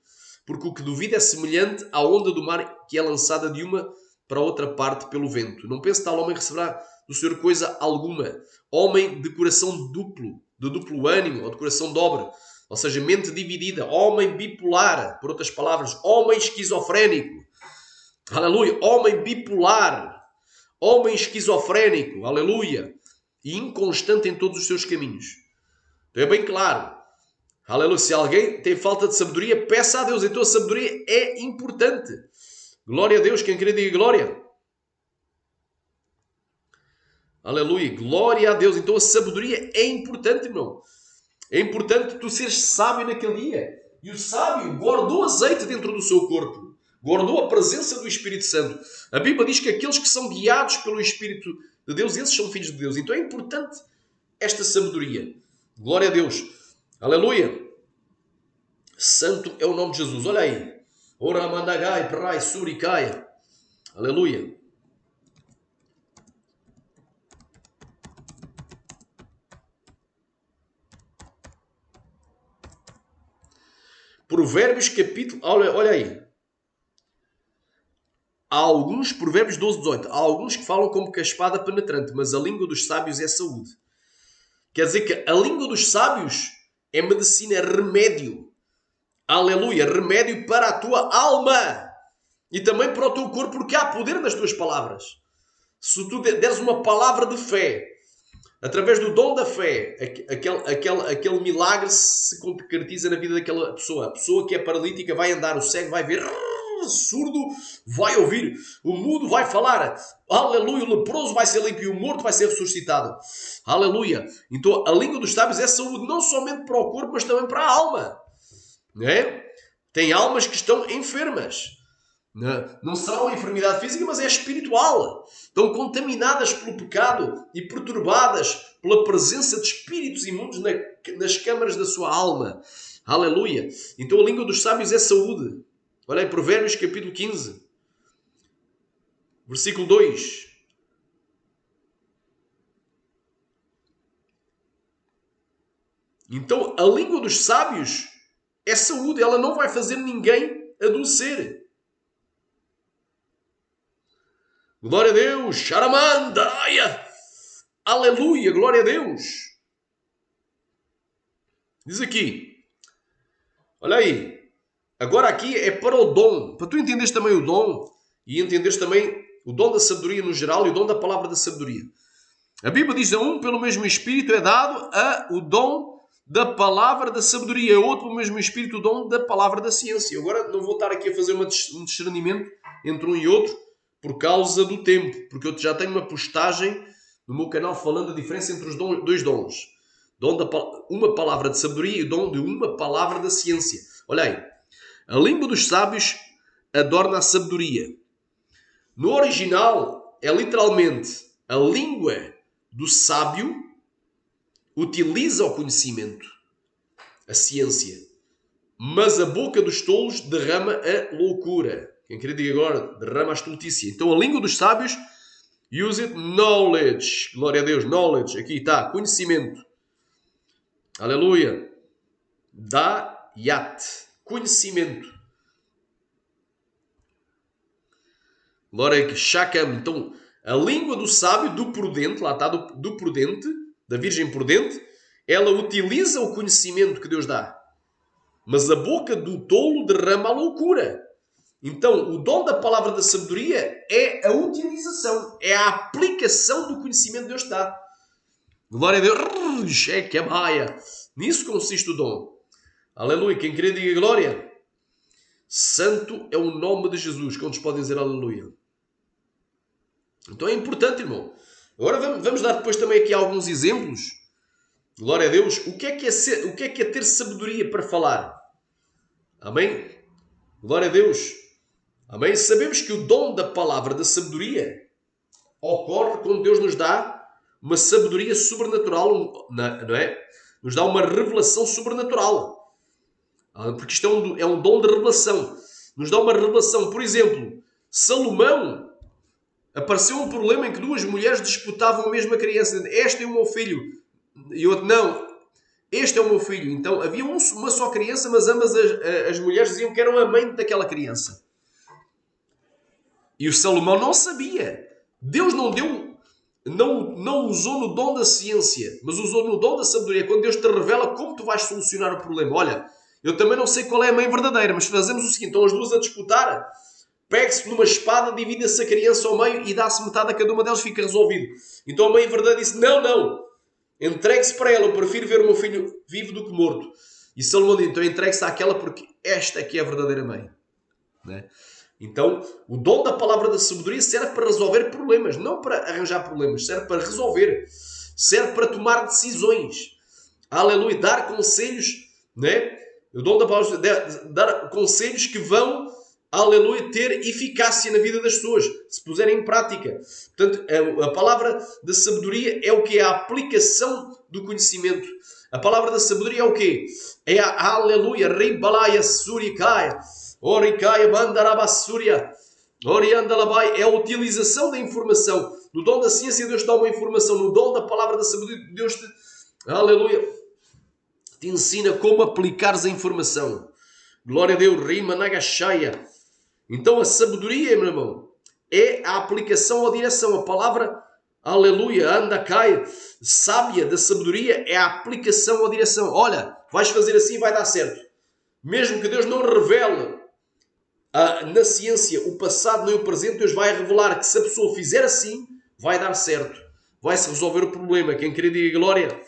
Porque o que duvida é semelhante à onda do mar que é lançada de uma para outra parte pelo vento. Não pense tal homem receberá do Senhor coisa alguma. Homem de coração duplo, de duplo ânimo, ou de coração dobre. Ou seja, mente dividida. Homem bipolar, por outras palavras. Homem esquizofrénico. Aleluia. Homem bipolar. Homem esquizofrénico. Aleluia. E inconstante em todos os seus caminhos. Então é bem claro. Aleluia. Se alguém tem falta de sabedoria, peça a Deus. Então a sabedoria é importante. Glória a Deus. Quem quer diga glória. Aleluia. Glória a Deus. Então a sabedoria é importante, irmão. É importante tu seres sábio naquele dia. E o sábio guardou azeite dentro do seu corpo. Guardou a presença do Espírito Santo. A Bíblia diz que aqueles que são guiados pelo Espírito de Deus, esses são filhos de Deus. Então é importante esta sabedoria. Glória a Deus. Aleluia. Santo é o nome de Jesus. Olha aí. Ora mandagai, prai, suricai. Aleluia. Provérbios capítulo... Olha aí. Há alguns, Provérbios 12:18. Há alguns que falam como que a espada penetrante, mas a língua dos sábios é saúde. Quer dizer que a língua dos sábios é medicina, é remédio. Aleluia, remédio para a tua alma e também para o teu corpo, porque há poder nas tuas palavras. Se tu deres uma palavra de fé, Através do dom da fé, aquele milagre se concretiza na vida daquela pessoa. A pessoa que é paralítica vai andar, o cego vai ver, surdo vai ouvir, o mudo vai falar, aleluia, o leproso vai ser limpo e o morto vai ser ressuscitado. Aleluia. Então a língua dos sábios é saúde não somente para o corpo, mas também para a alma. Não é? Tem almas que estão enfermas. Não será uma enfermidade física, mas é espiritual. Estão contaminadas pelo pecado e perturbadas pela presença de espíritos imundos nas câmaras da sua alma. Aleluia. Então a língua dos sábios é saúde. Olha aí, Provérbios capítulo 15, versículo 2. Então a língua dos sábios é saúde. Ela não vai fazer ninguém adoecer. Glória a Deus, Xaramandaia, aleluia, glória a Deus. Diz aqui, olha aí, agora aqui é para o dom, para tu entenderes também o dom e entenderes também o dom da sabedoria no geral e o dom da palavra da sabedoria. A Bíblia diz a um pelo mesmo Espírito é dado o dom da palavra da sabedoria, a outro pelo mesmo Espírito o dom da palavra da ciência. Agora não vou estar aqui a fazer um discernimento entre um e outro, por causa do tempo, porque eu já tenho uma postagem no meu canal falando da diferença entre os dois dons. Uma palavra de sabedoria e o dom de uma palavra da ciência. Olha aí. A língua dos sábios adorna a sabedoria. No original, é literalmente a língua do sábio utiliza o conhecimento, a ciência. Mas a boca dos tolos derrama a loucura. Quem queria dizer agora, derrama a estultícia. Então a língua dos sábios, use it knowledge. Glória a Deus, knowledge. Aqui está, conhecimento. Aleluia. Dayat. Conhecimento. Glória a Shakam. Então, a língua do sábio, do prudente, lá está, do prudente, da virgem prudente, ela utiliza o conhecimento que Deus dá. Mas a boca do tolo derrama a loucura. Então, o dom da palavra da sabedoria é a utilização, é a aplicação do conhecimento que Deus dá. Glória a Deus. Nisso consiste o dom. Aleluia. Quem queria diga glória. Santo é o nome de Jesus. Quantos podem dizer aleluia? Então é importante, irmão. Agora vamos dar depois também aqui alguns exemplos. Glória a Deus. O que é ter sabedoria para falar? Amém? Glória a Deus. Amém? Sabemos que o dom da palavra da sabedoria ocorre quando Deus nos dá uma sabedoria sobrenatural, não é? Nos dá uma revelação sobrenatural. Porque isto é um dom de revelação. Nos dá uma revelação. Por exemplo, Salomão, apareceu um problema em que duas mulheres disputavam a mesma criança. Este é o meu filho. E outro, não, este é o meu filho. Então havia uma só criança, mas ambas as mulheres diziam que eram a mãe daquela criança. E o Salomão não sabia. Deus não usou no dom da ciência, mas usou no dom da sabedoria. Quando Deus te revela como tu vais solucionar o problema. Olha, eu também não sei qual é a mãe verdadeira, mas fazemos o seguinte, estão as duas a disputar, pegue-se numa espada, divide-se a criança ao meio e dá-se metade a cada uma delas, fica resolvido. Então a mãe verdadeira disse, não, entregue-se para ela, eu prefiro ver o meu filho vivo do que morto. E Salomão disse, então entregue-se àquela porque esta aqui é a verdadeira mãe. Não é? Então, o dom da palavra da sabedoria serve para resolver problemas, não para arranjar problemas, serve para resolver, serve para tomar decisões. Aleluia, dar conselhos, né? O dom da palavra dar conselhos que vão, aleluia, ter eficácia na vida das pessoas, se puserem em prática. Portanto, a palavra da sabedoria é o que? É a aplicação do conhecimento. A palavra da sabedoria é o quê? É a aleluia, ribalaya surikaya. Oricaya Bandarabassúria, Oriandalabai, é a utilização da informação. No dom da ciência, Deus te dá uma informação. No dom da palavra da sabedoria, Deus te, aleluia, te ensina como aplicares a informação. Glória a Deus, Rima Nagashaya. Então a sabedoria, meu irmão, é a aplicação ou direção. A palavra, aleluia, Andacai, sábia da sabedoria, é a aplicação ou direção. Olha, vais fazer assim e vai dar certo. Mesmo que Deus não revele na ciência o passado nem o presente, Deus vai revelar que se a pessoa fizer assim, vai dar certo. vai-se resolver o problema. Quem querer diga glória.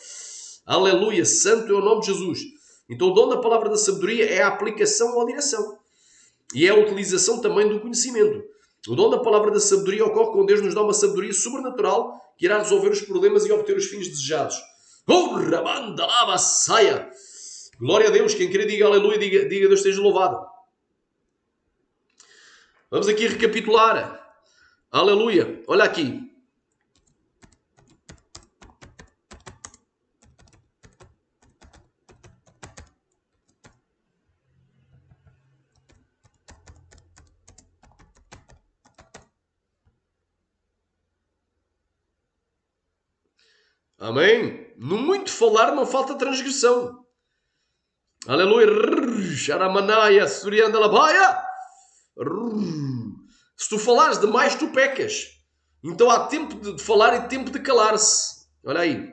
Aleluia, santo é o nome de Jesus. Então o dom da palavra da sabedoria é a aplicação ou a direção. E é a utilização também do conhecimento. O dom da palavra da sabedoria ocorre quando Deus nos dá uma sabedoria sobrenatural que irá resolver os problemas e obter os fins desejados. Glória a Deus. Quem querer diga aleluia, diga Deus esteja louvado. Vamos aqui recapitular. Aleluia. Olha aqui. Amém? No muito falar não falta transgressão. Aleluia. Sharamanaya, Suriandalabaia. Se tu falares demais, tu pecas. Então há tempo de falar e tempo de calar-se. Olha aí.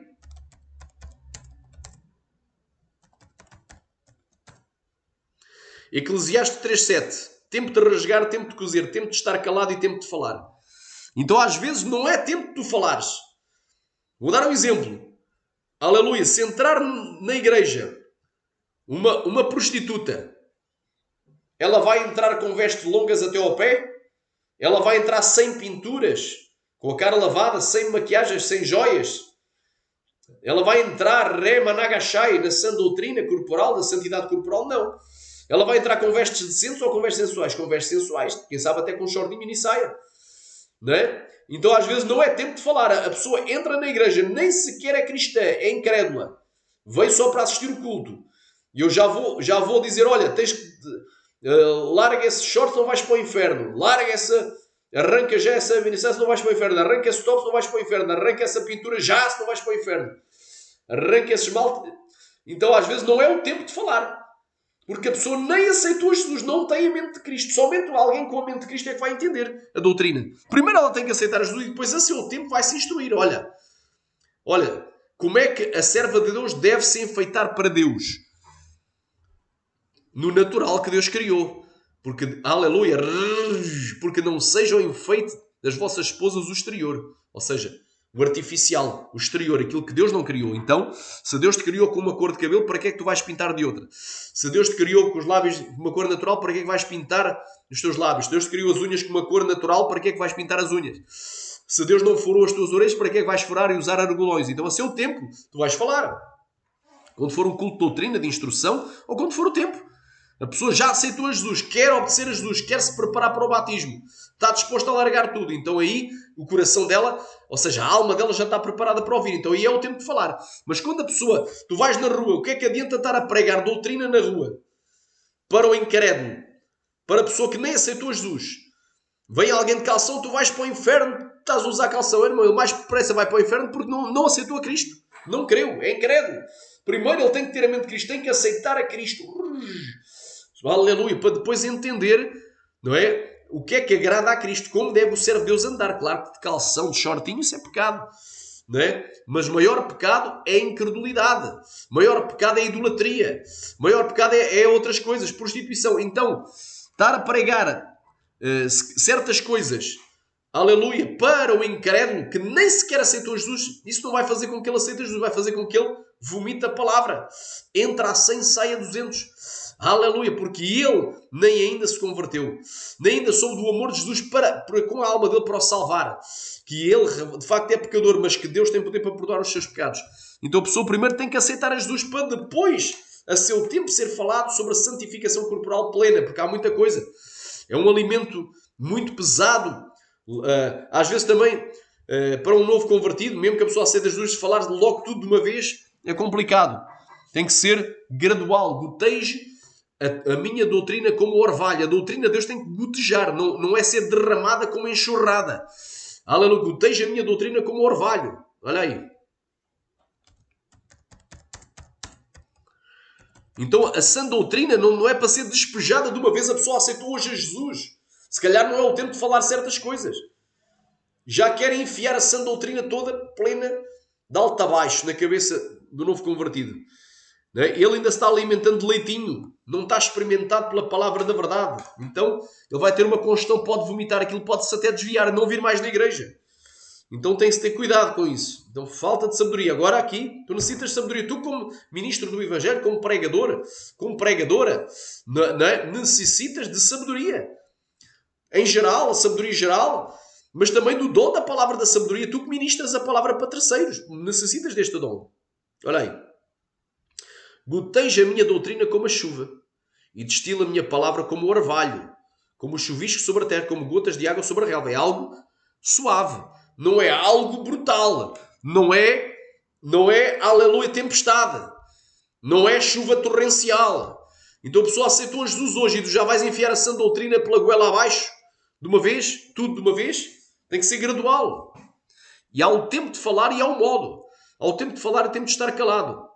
Eclesiastes 3:7. Tempo de rasgar, tempo de cozer, tempo de estar calado e tempo de falar. Então às vezes não é tempo de tu falares. Vou dar um exemplo. Aleluia. Se entrar na igreja uma prostituta, ela vai entrar com vestes longas até ao pé? Ela vai entrar sem pinturas, com a cara lavada, sem maquiagens, sem joias? Ela vai entrar remanagashai na sã doutrina corporal, da santidade corporal? Não. Ela vai entrar com vestes decentes ou com vestes sensuais? Com vestes sensuais. Quem sabe até com shortinho e saia. Não é? Então às vezes não é tempo de falar. A pessoa entra na igreja, nem sequer é cristã, é incrédula. Veio só para assistir o culto. E eu já vou dizer, olha, tens que... larga esse short, não vais para o inferno. Larga essa... Arranca já essa ministração, não vais para o inferno. Arranca esse top, não vais para o inferno. Arranca essa pintura já, se não vais para o inferno. Arranca esse esmalte. Então às vezes não é o tempo de falar. Porque a pessoa nem aceitou Jesus, não tem a mente de Cristo. Somente alguém com a mente de Cristo é que vai entender a doutrina. Primeiro ela tem que aceitar Jesus e depois a seu tempo vai se instruir. Olha, como é que a serva de Deus deve se enfeitar para Deus? No natural que Deus criou. Porque, aleluia, porque não seja o enfeite das vossas esposas o exterior. Ou seja, o artificial, o exterior, aquilo que Deus não criou. Então, se Deus te criou com uma cor de cabelo, para que é que tu vais pintar de outra? Se Deus te criou com os lábios de uma cor natural, para que é que vais pintar os teus lábios? Se Deus te criou as unhas com uma cor natural, para que é que vais pintar as unhas? Se Deus não furou as tuas orelhas, para que é que vais furar e usar argolões? Então, a seu tempo, tu vais falar. Quando for um culto de doutrina, de instrução, ou quando for o tempo. A pessoa já aceitou a Jesus, quer obedecer a Jesus, quer se preparar para o batismo, está disposta a largar tudo. Então aí o coração dela, ou seja, a alma dela já está preparada para ouvir. Então aí é o tempo de falar. Mas quando a pessoa, tu vais na rua, o que é que adianta estar a pregar doutrina na rua? Para o incrédulo, para a pessoa que nem aceitou a Jesus. Vem alguém de calção, tu vais para o inferno, estás a usar calção, irmão, ele mais depressa vai para o inferno porque não aceitou a Cristo. Não creu, é incrédulo. Primeiro ele tem que ter a mente de Cristo, tem que aceitar a Cristo. Aleluia, para depois entender, não é? O que é que agrada a Cristo, como deve o servo de Deus andar. Claro que de calção, de shortinho, isso é pecado, não é? Mas o maior pecado é a incredulidade, o maior pecado é a idolatria, o maior pecado é outras coisas, prostituição. Então, estar a pregar certas coisas, aleluia, para o incrédulo que nem sequer aceitou Jesus, isso não vai fazer com que ele aceite Jesus, vai fazer com que ele vomite a palavra. Entra a 100, sai a 200. Aleluia, porque ele nem ainda se converteu, nem ainda soube do amor de Jesus para com a alma dele para o salvar. Que ele de facto é pecador, mas que Deus tem poder para perdoar os seus pecados. Então a pessoa primeiro tem que aceitar a Jesus para depois, a seu tempo, ser falado sobre a santificação corporal plena, porque há muita coisa. É um alimento muito pesado. Às vezes também, para um novo convertido, mesmo que a pessoa aceite Jesus, falar logo tudo de uma vez é complicado. Tem que ser gradual, goteje a minha doutrina como orvalho. A doutrina de Deus tem que gotejar, não é ser derramada como enxurrada. Aleluia, goteja a minha doutrina como orvalho. Olha aí. Então a sã doutrina não é para ser despejada de uma vez. A pessoa aceitou hoje a Jesus. Se calhar não é o tempo de falar certas coisas. Já querem enfiar a sã doutrina toda plena de alto a baixo na cabeça do novo convertido. Ele ainda está alimentando de leitinho, não está experimentado pela palavra da verdade. Então ele vai ter uma congestão, pode vomitar aquilo, pode-se até desviar, não vir mais na igreja. Então tem-se ter cuidado com isso. Então falta de sabedoria. Agora aqui, tu necessitas de sabedoria. Tu como ministro do Evangelho, como pregadora, necessitas de sabedoria. Em geral, a sabedoria geral, mas também do dom da palavra da sabedoria. Tu que ministras a palavra para terceiros, necessitas deste dom. Olha aí. Goteja a minha doutrina como a chuva e destila a minha palavra como o orvalho, como o chuvisco sobre a terra, como gotas de água sobre a relva. É algo suave. Não é algo brutal. Não é aleluia, tempestade. Não é chuva torrencial. Então a pessoa aceitou Jesus hoje e tu já vais enfiar a sã doutrina pela goela abaixo de uma vez, tudo de uma vez. Tem que ser gradual. E há um tempo de falar e há um modo. Há o tempo de falar e o tempo de estar calado.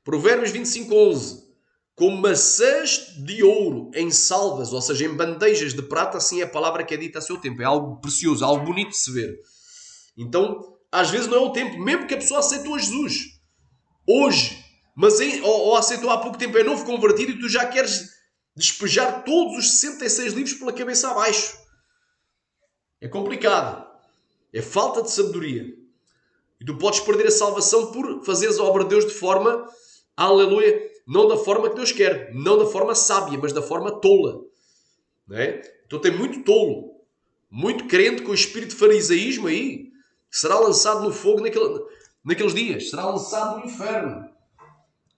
Provérbios 25:11. Como maçãs de ouro em salvas, ou seja, em bandejas de prata, assim é a palavra que é dita a seu tempo. É algo precioso, algo bonito de se ver. Então, às vezes não é o tempo, mesmo que a pessoa aceitou a Jesus hoje, mas ou aceitou há pouco tempo, é novo convertido e tu já queres despejar todos os 66 livros pela cabeça abaixo. É complicado. É falta de sabedoria. E tu podes perder a salvação por fazeres a obra de Deus de forma, aleluia, não da forma que Deus quer, não da forma sábia, mas da forma tola. Não é? Então tem muito tolo, muito crente com o espírito de farisaísmo aí, que será lançado no fogo naqueles dias, será lançado no inferno.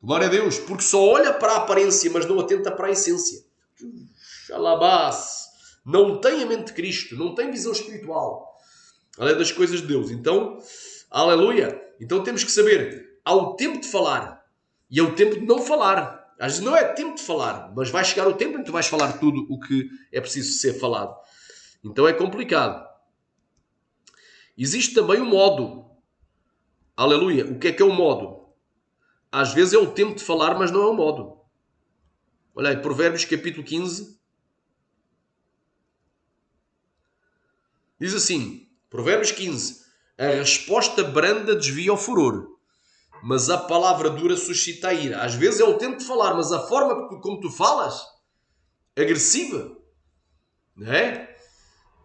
Glória a Deus, porque só olha para a aparência, mas não atenta para a essência. Xalabás. Não tem a mente de Cristo, não tem visão espiritual. Além das coisas de Deus. Então, aleluia. Então temos que saber, há o tempo de falar e há o tempo de não falar. Às vezes não é tempo de falar, mas vai chegar o tempo em que tu vais falar tudo o que é preciso ser falado. Então é complicado. Existe também o modo. Aleluia. O que é o modo? Às vezes é o tempo de falar, mas não é o modo. Olha aí, Provérbios capítulo 15. Diz assim, Provérbios 15. A resposta branda desvia o furor, mas a palavra dura suscita a ira. Às vezes é o tempo de falar, mas a forma como tu falas, agressiva, não é?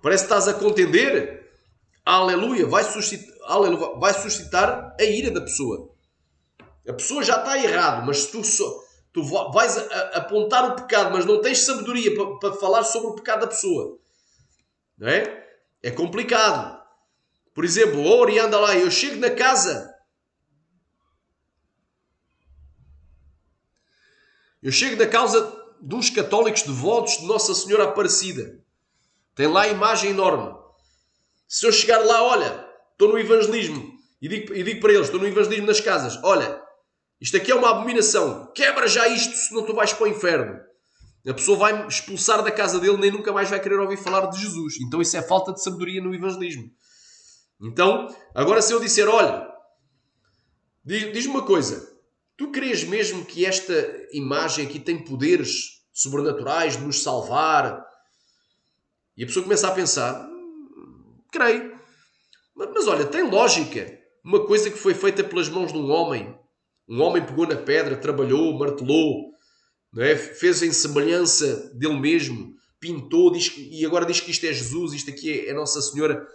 Parece que estás a contender. Aleluia, vai suscitar a ira da pessoa. A pessoa já está errado, mas se tu vais apontar o pecado, mas não tens sabedoria para falar sobre o pecado da pessoa, não é? É complicado. Por exemplo, Ori anda lá, eu chego na casa, de uns católicos devotos de Nossa Senhora Aparecida. Tem lá a imagem enorme. Se eu chegar lá, olha, estou no evangelismo, e digo para eles, estou no evangelismo nas casas, olha, isto aqui é uma abominação, quebra já isto, senão tu vais para o inferno. A pessoa vai expulsar da casa dele, nem nunca mais vai querer ouvir falar de Jesus. Então isso é falta de sabedoria no evangelismo. Então, agora se eu disser, olha, diz-me uma coisa, tu crês mesmo que esta imagem aqui tem poderes sobrenaturais de nos salvar? E a pessoa começa a pensar, creio. Mas olha, tem lógica. Uma coisa que foi feita pelas mãos de um homem pegou na pedra, trabalhou, martelou, não é? Fez em semelhança dele mesmo, pintou, e agora diz que isto é Jesus, isto aqui é Nossa Senhora.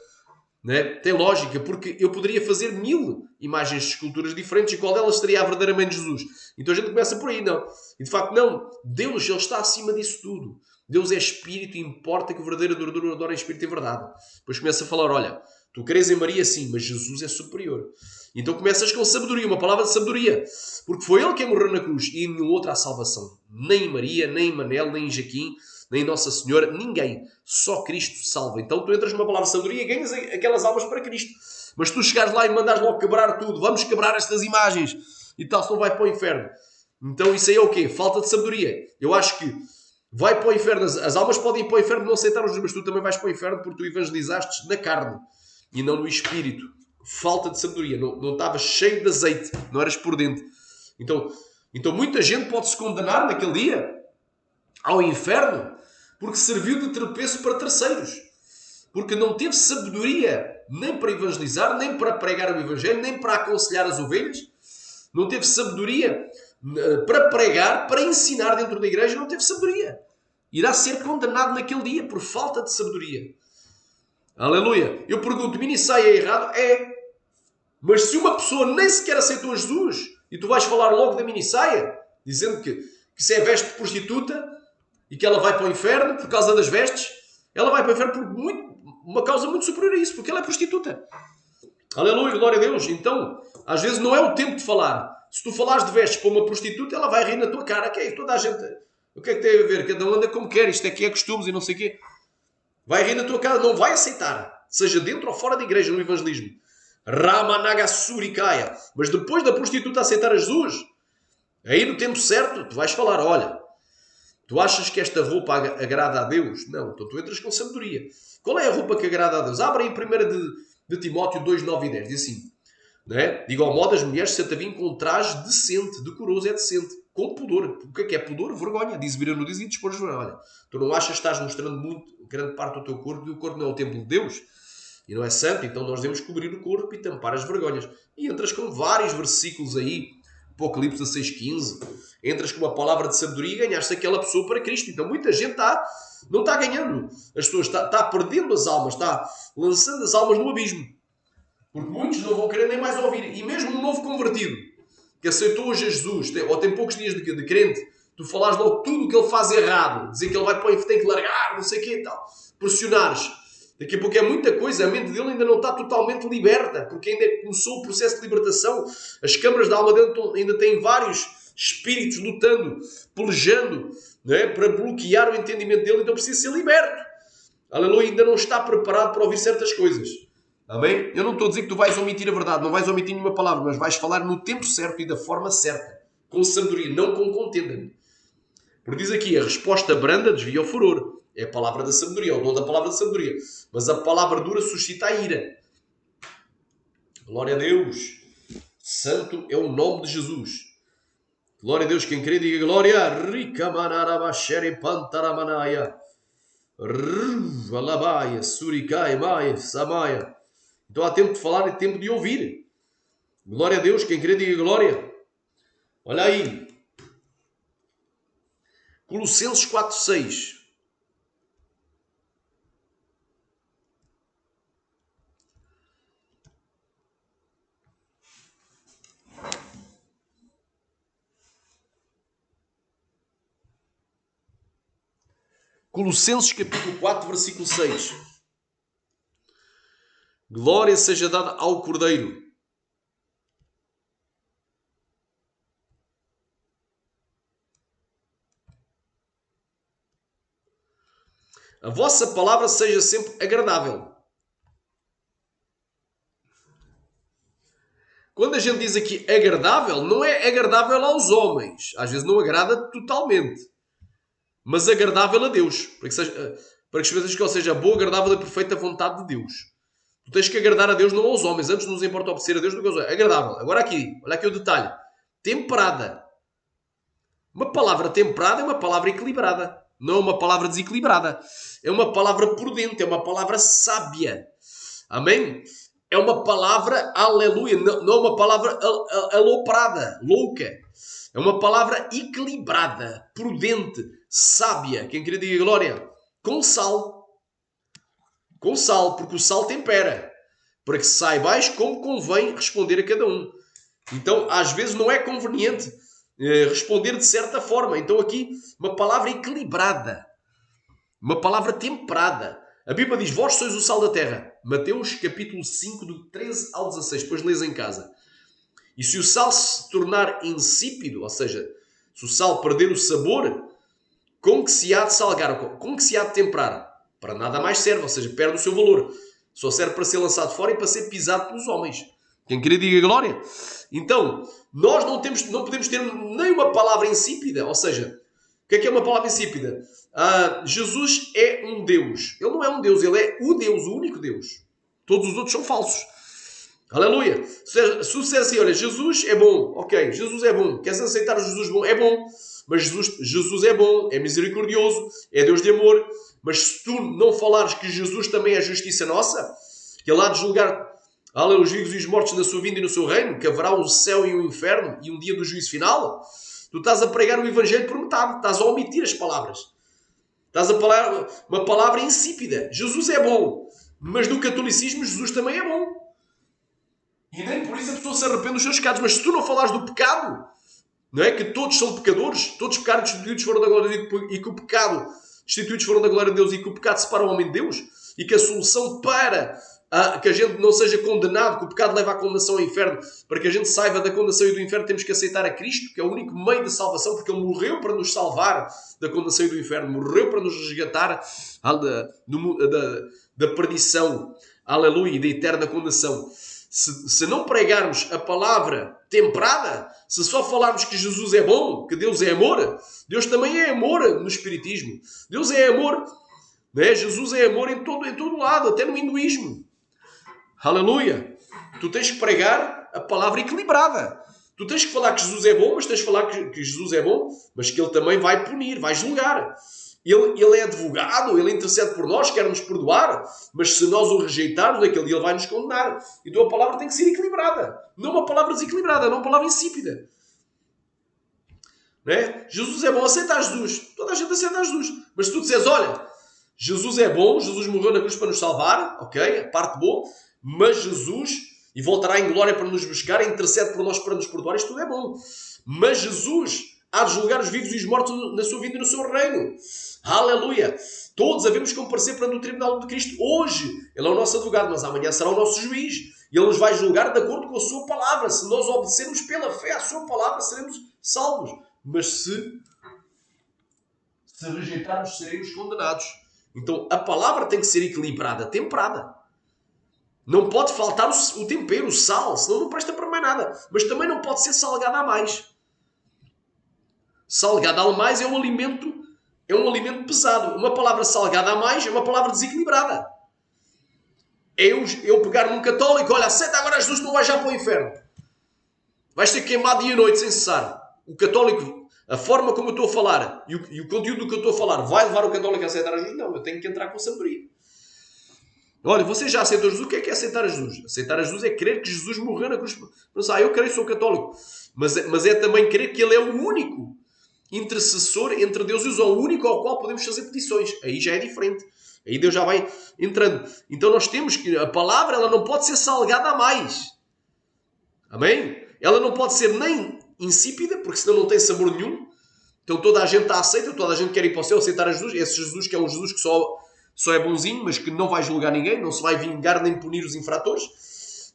Não é? Tem lógica, porque eu poderia fazer 1000 imagens de esculturas diferentes e qual delas seria verdadeiramente Jesus? Então a gente começa por aí, não. E de facto, não. Deus, Ele está acima disso tudo. Deus é Espírito e importa que o verdadeiro adorador adore em Espírito e verdade. Depois começa a falar, olha, tu crês em Maria sim, mas Jesus é superior. Então começas com sabedoria, uma palavra de sabedoria. Porque foi Ele quem morreu na cruz e em nenhum outro há salvação. Nem em Maria, nem em Manel, nem em Jaquim, nem Nossa Senhora, ninguém. Só Cristo salva. Então tu entras numa palavra de sabedoria e ganhas aquelas almas para Cristo. Mas tu chegares lá e mandares logo quebrar tudo, vamos quebrar estas imagens e tal, senão vai para o inferno. Então isso aí é o quê? Falta de sabedoria. Eu acho que vai para o inferno, as almas podem ir para o inferno não aceitar os mas tu também vais para o inferno porque tu evangelizaste na carne e não no espírito. Falta de sabedoria. Não estavas cheio de azeite, não eras por dentro. Então muita gente pode se condenar naquele dia ao inferno porque serviu de tropeço para terceiros. Porque não teve sabedoria nem para evangelizar, nem para pregar o evangelho, nem para aconselhar as ovelhas. não teve sabedoria para pregar, para ensinar dentro da igreja, não teve sabedoria. Irá ser condenado naquele dia por falta de sabedoria. Aleluia. Eu pergunto, minissaia é errado? É. Mas se uma pessoa nem sequer aceitou Jesus e tu vais falar logo da minissaia, dizendo que isso é veste de prostituta e que ela vai para o inferno por causa das vestes, ela vai para o inferno por uma causa muito superior a isso, porque ela é prostituta. Aleluia, glória a Deus. Então, às vezes não é o tempo de falar. Se tu falares de vestes para uma prostituta, ela vai rir na tua cara. Que é isso? Toda a gente... O que é que tem a ver? Cada um anda como quer. Isto aqui é costumes e não sei o quê. Vai rir na tua cara. Não vai aceitar. Seja dentro ou fora da igreja, no evangelismo. Ramanagassurikaya. Mas depois da prostituta aceitar a Jesus, aí no tempo certo, tu vais falar, olha, tu achas que esta roupa agrada a Deus? Não. Então tu entras com sabedoria. Qual é a roupa que agrada a Deus? Abre aí 1 de Timóteo 2, 9 e 10. Diz assim, não é? De igual modo, as mulheres se ataviem com um traje decente, decoroso, é decente, com pudor. O que é pudor? Vergonha. Diz Bíblia no diz e dispor vergonha. Olha, tu não achas que estás mostrando muito, grande parte do teu corpo, e o corpo não é o templo de Deus? E não é santo, então nós devemos cobrir o corpo e tampar as vergonhas. E entras com vários versículos aí, Apocalipse 16:15, entras com uma palavra de sabedoria e ganhaste aquela pessoa para Cristo. Então muita gente não está ganhando. As pessoas está perdendo as almas, está lançando as almas no abismo. Porque muitos não vão querer nem mais ouvir. E mesmo um novo convertido, que aceitou hoje a Jesus, ou tem poucos dias de crente, tu falares logo tudo o que ele faz errado, dizer que ele vai para o inferno, tem que largar, não sei o quê e tal, pressionares. Daqui a pouco é muita coisa, a mente dele ainda não está totalmente liberta, porque ainda começou o processo de libertação. As câmaras da alma dele ainda têm vários espíritos lutando, pelejando, não é? Para bloquear o entendimento dele, então precisa ser liberto. Aleluia, ainda não está preparado para ouvir certas coisas. Amém? Eu não estou a dizer que tu vais omitir a verdade, não vais omitir nenhuma palavra, mas vais falar no tempo certo e da forma certa, com sabedoria, não com contenda. Porque diz aqui, a resposta branda desvia o furor. É a palavra da sabedoria, é o dom da palavra da sabedoria. Mas a palavra dura suscita a ira. Glória a Deus. Santo é o nome de Jesus. Glória a Deus. Quem crê, diga glória. Rica manarabashere pantaramanaya. Alabaia, surikai, maia, samaya. Então há tempo de falar e tempo de ouvir. Glória a Deus. Quem crê, diga glória. Olha aí. Colossenses 4:6. Colossenses capítulo 4, versículo 6. Glória seja dada ao Cordeiro. A vossa palavra seja sempre agradável. Quando a gente diz aqui agradável, não é agradável aos homens. Às vezes não agrada totalmente. Mas agradável a Deus. Para que seja boa, agradável e perfeita vontade de Deus. Tu tens que agradar a Deus, não aos homens. Antes nos importa obedecer a Deus do que aos homens. Agradável. Agora aqui, olha aqui o detalhe. Temperada. Uma palavra temperada é uma palavra equilibrada. Não é uma palavra desequilibrada. É uma palavra prudente. É uma palavra sábia. Amém? É uma palavra, aleluia, não é uma palavra aloprada, louca. É uma palavra equilibrada, prudente, sábia. Quem queria dizer glória? Com sal. Com sal, porque o sal tempera. Para que saibais como convém responder a cada um. Então, às vezes não é conveniente responder de certa forma. Então aqui, uma palavra equilibrada. Uma palavra temperada. A Bíblia diz, vós sois o sal da terra. Mateus capítulo 5, do 13 ao 16. Depois lês em casa. E se o sal se tornar insípido, ou seja, se o sal perder o sabor, com que se há de salgar? Com que se há de temperar? Para nada mais serve, ou seja, perde o seu valor. Só serve para ser lançado fora e para ser pisado pelos homens. Quem queria diga glória. Então, nós não podemos ter nem uma palavra insípida, ou seja, o que é uma palavra insípida? Jesus é um Deus. Ele não é um Deus, ele é o Deus, o único Deus. Todos os outros são falsos. Aleluia. Se você assim, olha, Jesus é bom. Ok, Jesus é bom. Queres aceitar o Jesus bom? É bom. Mas Jesus é bom, é misericordioso, é Deus de amor. Mas se tu não falares que Jesus também é justiça nossa, que ele há de julgar Aleluia, os vivos e os mortos na sua vinda e no seu reino, que haverá o céu e o inferno e um dia do juízo final. Tu estás a pregar o Evangelho por metade, estás a omitir as palavras. Estás a falar uma palavra insípida. Jesus é bom, mas no catolicismo Jesus também é bom. E nem por isso a pessoa se arrepende dos seus pecados. Mas se tu não falares do pecado, não é? Que todos são pecadores, todos os pecados destituídos foram da glória de Deus, e que o pecado destituídos foram da glória de Deus, e que o pecado separa o homem de Deus, e que a solução para que a gente não seja condenado, que o pecado leva à condenação ao inferno, para que a gente saiba da condenação e do inferno, temos que aceitar a Cristo, que é o único meio de salvação, porque Ele morreu para nos salvar da condenação e do inferno, morreu para nos resgatar da perdição, aleluia, e da eterna condenação. Se não pregarmos a palavra temperada, se só falarmos que Jesus é bom, que Deus é amor, Deus também é amor no Espiritismo. Deus é amor, né? Jesus é amor em todo lado, até no hinduísmo. Aleluia! Tu tens que pregar a palavra equilibrada. Tu tens que falar que Jesus é bom, mas tens que falar que Jesus é bom, mas que Ele também vai punir, vai julgar. Ele é advogado, Ele intercede por nós, quer nos perdoar, mas se nós o rejeitarmos, naquele dia Ele vai nos condenar. Então a palavra tem que ser equilibrada. Não uma palavra desequilibrada, não uma palavra insípida. Não é? Jesus é bom, aceita Jesus. Toda a gente aceita Jesus. Mas se tu disseres, olha, Jesus é bom, Jesus morreu na cruz para nos salvar, ok, a parte boa, mas Jesus, e voltará em glória para nos buscar, intercede por nós para nos perdoar, isto tudo é bom. Mas Jesus há de julgar os vivos e os mortos na sua vida e no seu reino. Aleluia! Todos havemos comparecer perante o tribunal de Cristo hoje. Ele é o nosso advogado, mas amanhã será o nosso juiz. E Ele nos vai julgar de acordo com a sua palavra. Se nós obedecermos pela fé à sua palavra, seremos salvos. Mas se rejeitarmos, seremos condenados. Então a palavra tem que ser equilibrada, temperada. Não pode faltar o tempero, o sal, senão não presta para mais nada. Mas também não pode ser salgada a mais. Salgada a mais é um alimento pesado. Uma palavra salgada a mais é uma palavra desequilibrada. Eu pegar num católico, olha, aceita agora Jesus, não vais já para o inferno. Vais ser queimado dia e noite sem cessar. O católico, a forma como eu estou a falar e o conteúdo do que eu estou a falar vai levar o católico a aceitar a Jesus? Não, eu tenho que entrar com sabedoria. Olha, você já aceitou Jesus? O que é aceitar a Jesus? Aceitar a Jesus é crer que Jesus morreu na cruz. Não sei, eu creio, sou católico. Mas é também crer que Ele é o único intercessor entre Deus e os homens, o único ao qual podemos fazer petições. Aí já é diferente. Aí Deus já vai entrando. Então nós temos que... A palavra ela não pode ser salgada a mais. Amém? Ela não pode ser nem insípida, porque senão não tem sabor nenhum. Então toda a gente está aceita, toda a gente quer ir para o céu, aceitar a Jesus. Esse Jesus que é um Jesus que só é bonzinho, mas que não vai julgar ninguém, não se vai vingar nem punir os infratores.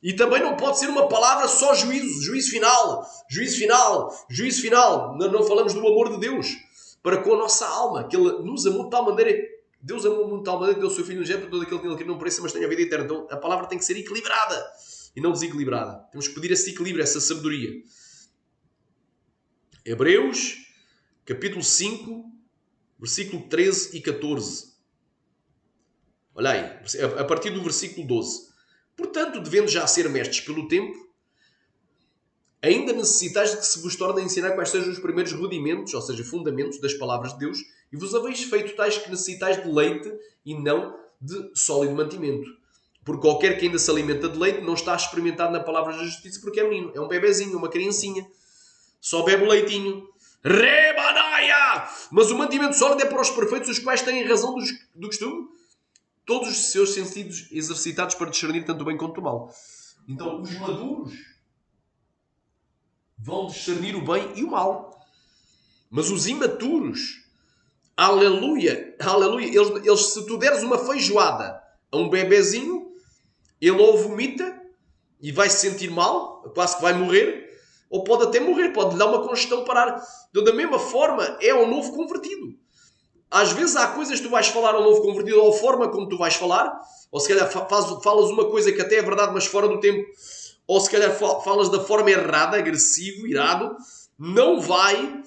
E também não pode ser uma palavra só juízo final, juízo final, juízo final. Não falamos do amor de Deus para com a nossa alma, que Ele nos amou de tal maneira, Deus amou de tal maneira que deu o seu Filho unigênito para todo aquele que nele não pereça, mas tenha a vida eterna. Então a palavra tem que ser equilibrada e não desequilibrada. Temos que pedir esse equilíbrio, essa sabedoria. Hebreus, capítulo 5, versículo 13 e 14. Olha aí, a partir do versículo 12. Portanto, devendo já ser mestres pelo tempo, ainda necessitais de que se vos torne a ensinar quais sejam os primeiros rudimentos, ou seja, fundamentos das palavras de Deus, e vos haveis feito tais que necessitais de leite e não de sólido mantimento. Porque qualquer que ainda se alimenta de leite não está experimentado na palavra da justiça porque é menino. É um bebezinho, uma criancinha. Só bebe o leitinho. Rebanaia! Mas o mantimento sólido é para os perfeitos, os quais têm razão do costume. Todos os seus sentidos exercitados para discernir tanto o bem quanto o mal. Então, os maduros vão discernir o bem e o mal. Mas os imaturos, aleluia, aleluia, eles se tu deres uma feijoada a um bebezinho, ele ou vomita e vai se sentir mal, quase que vai morrer, ou pode até morrer, pode lhe dar uma congestão parar. Então, da mesma forma, é um novo convertido. Às vezes há coisas que tu vais falar ao novo convertido, ou a forma como tu vais falar, ou se calhar falas uma coisa que até é verdade, mas fora do tempo, ou se calhar falas da forma errada, agressivo, irado, não vai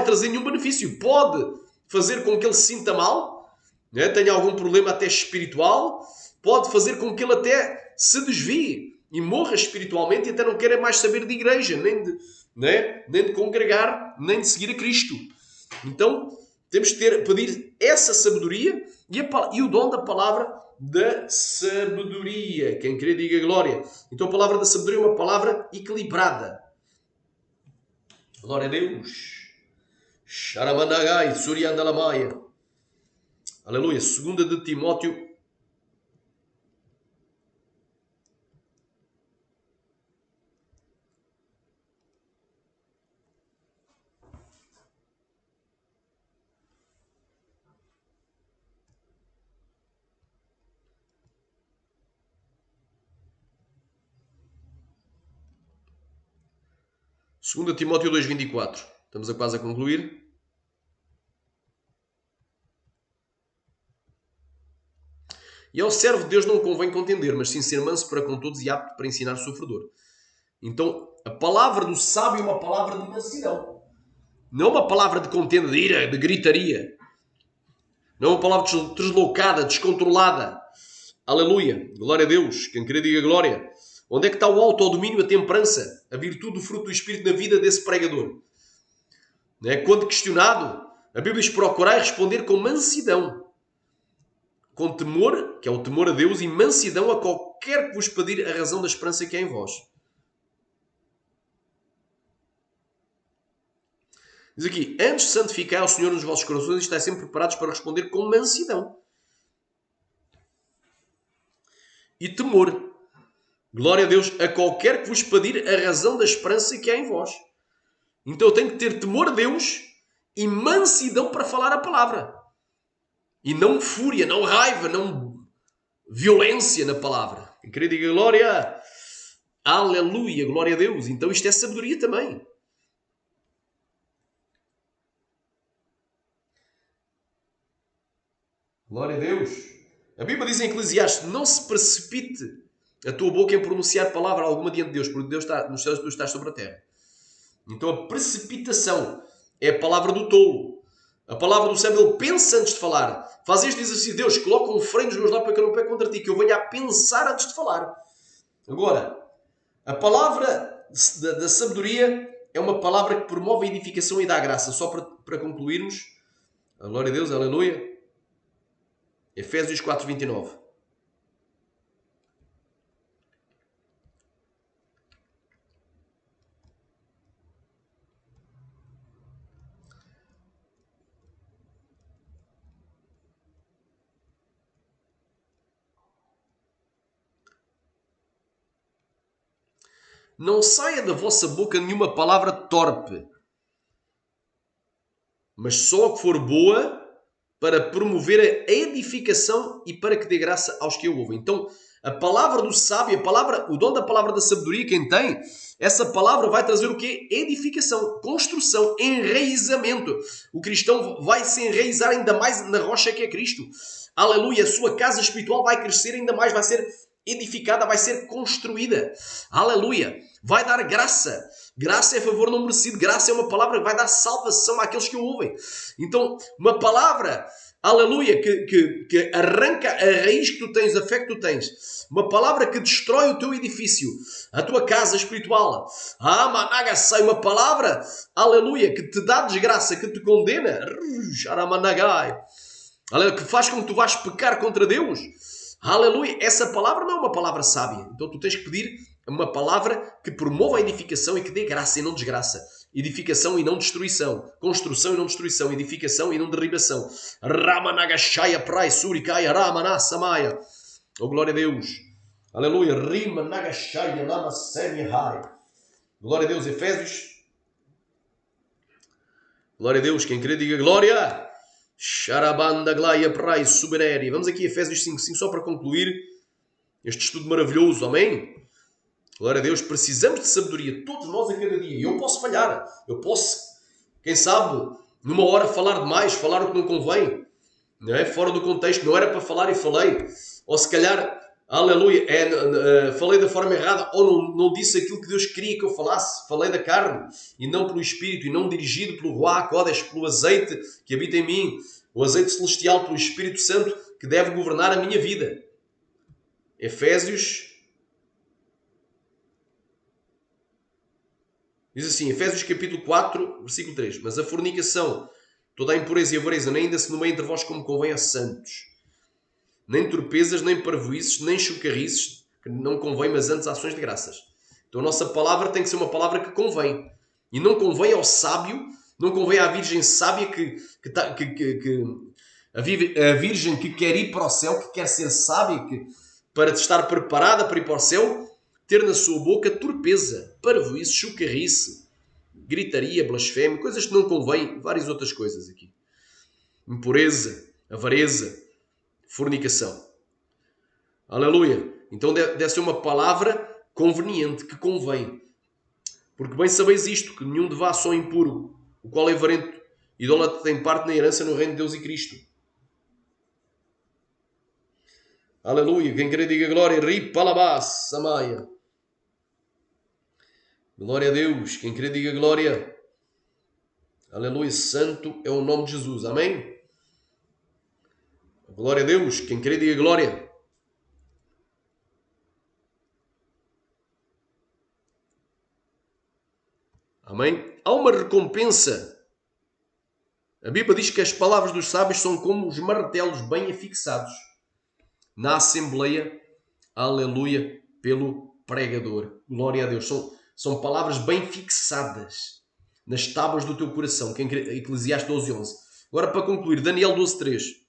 trazer nenhum benefício. Pode fazer com que ele se sinta mal, né? Tenha algum problema até espiritual, pode fazer com que ele até se desvie e morra espiritualmente e até não queira mais saber de igreja, nem de congregar, nem de seguir a Cristo. Então, temos que pedir essa sabedoria e o dom da palavra da sabedoria. Quem crê, diga glória. Então a palavra da sabedoria é uma palavra equilibrada. Glória a Deus. Sharamanagai, Suriandalamaia. Aleluia. 2 de Timóteo. Segunda Timóteo 2,24. Estamos a quase a concluir. E ao servo de Deus não convém contender, mas sim ser manso para com todos e apto para ensinar o sofredor. Então, a palavra do sábio é uma palavra de mansidão. Não é uma palavra de contenda, de ira, de gritaria. Não é uma palavra deslocada, descontrolada. Aleluia. Glória a Deus. Quem querer diga glória. Onde é que está o autodomínio, a temperança, a virtude, o fruto do Espírito na vida desse pregador? Quando questionado, a Bíblia diz: procurai responder com mansidão, com temor, que é o temor a Deus, e mansidão a qualquer que vos pedir a razão da esperança que há em vós. Diz aqui: antes de santificar ao Senhor nos vossos corações e estáis sempre preparados para responder com mansidão e temor. Glória a Deus, a qualquer que vos pedir a razão da esperança que há em vós. Então eu tenho que ter temor a Deus e mansidão para falar a palavra. E não fúria, não raiva, não violência na palavra. Quem querer diga glória. Aleluia, glória a Deus. Então isto é sabedoria também. Glória a Deus. A Bíblia diz em Eclesiastes: não se precipite a tua boca em pronunciar palavra alguma diante de Deus, porque Deus está nos céus e tu estás sobre a terra. Então a precipitação é a palavra do tolo. A palavra do sábio, ele pensa antes de falar. Faz este exercício: Deus, coloca um freio nos meus lábios para que eu não peque contra ti, que eu venha a pensar antes de falar. Agora, a palavra da sabedoria é uma palavra que promove a edificação e dá graça. Só para concluirmos, a glória a Deus, aleluia. Efésios 4:29. Não saia da vossa boca nenhuma palavra torpe, mas só a que for boa para promover a edificação e para que dê graça aos que a ouvem. Então, a palavra do sábio, o dom da palavra da sabedoria, quem tem, essa palavra vai trazer o quê? Edificação, construção, enraizamento. O cristão vai se enraizar ainda mais na rocha que é Cristo. Aleluia, a sua casa espiritual vai crescer ainda mais, vai ser edificada, vai ser construída. Aleluia, vai dar graça. Graça é favor não merecido. Graça é uma palavra que vai dar salvação àqueles que o ouvem. Então, uma palavra, aleluia, que arranca a raiz que tu tens, a fé que tu tens. Uma palavra que destrói o teu edifício, a tua casa espiritual. Managasai, uma palavra, aleluia, que te dá desgraça, que te condena. Aleluia, que faz com que tu vás pecar contra Deus. Aleluia, essa palavra não é uma palavra sábia. Então tu tens que pedir uma palavra que promova a edificação e que dê graça e não desgraça. Edificação e não destruição. Construção e não destruição. Edificação e não derribação. Ramanagashaya prai surikaya ramanasamaya. Oh, glória a Deus. Aleluia. Rima nagashaya lama semihai. Glória a Deus. Efésios. Glória a Deus. Quem crê diga glória. Sharabanda glaya prai subeneri. Vamos aqui a Efésios 5:5 só para concluir este estudo maravilhoso. Amém? Glória a Deus, precisamos de sabedoria, todos nós a cada dia. E eu posso falhar, eu posso, quem sabe, numa hora falar demais, falar o que não convém, não é? Fora do contexto, não era para falar e falei. Ou se calhar, aleluia, falei da forma errada, ou não disse aquilo que Deus queria que eu falasse. Falei da carne e não pelo Espírito, e não dirigido pelo Ruach Kodesh, pelo azeite que habita em mim, o azeite celestial, pelo Espírito Santo que deve governar a minha vida. Efésios. Diz assim, Efésios capítulo 4, versículo 3. Mas a fornicação, toda a impureza e avareza, nem ainda se nomeia entre vós como convém a santos. nem torpezas, nem parvoices, nem chocarrices, que não convém, mas antes ações de graças. Então a nossa palavra tem que ser uma palavra que convém. E não convém ao sábio, não convém à virgem sábia a virgem que quer ir para o céu, que quer ser sábia, para estar preparada para ir para o céu, ter na sua boca torpeza, parvoíce, chocarrice, gritaria, blasfémia, coisas que não convém, várias outras coisas aqui. Impureza, avareza, fornicação. Aleluia. Então deve ser uma palavra conveniente, que convém. Porque bem sabeis isto, que nenhum de vós só impuro, o qual é avarento, idólatra, tem parte na herança no reino de Deus e Cristo. Aleluia. Quem quer diga glória. Ripalabás, Samaia. Glória a Deus. Quem quer diga glória. Aleluia. Santo é o nome de Jesus. Amém? Glória a Deus. Quem quer diga glória. Amém? Há uma recompensa. A Bíblia diz que as palavras dos sábios são como os martelos bem afixados na assembleia, aleluia, pelo pregador. Glória a Deus. São palavras bem fixadas nas tábuas do teu coração. Eclesiastes 12:11. Agora, para concluir, Daniel 12:3.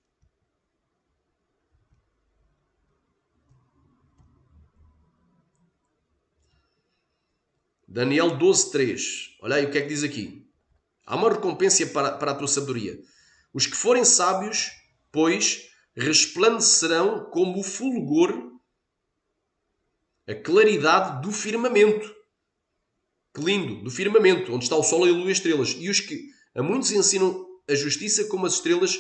Daniel 12:3. Olha aí o que é que diz aqui. Há uma recompensa para a tua sabedoria. Os que forem sábios, pois, resplandecerão como o fulgor, a claridade do firmamento. Que lindo! Do firmamento, onde está o sol, a lua e as estrelas. E os que a muitos ensinam a justiça como as estrelas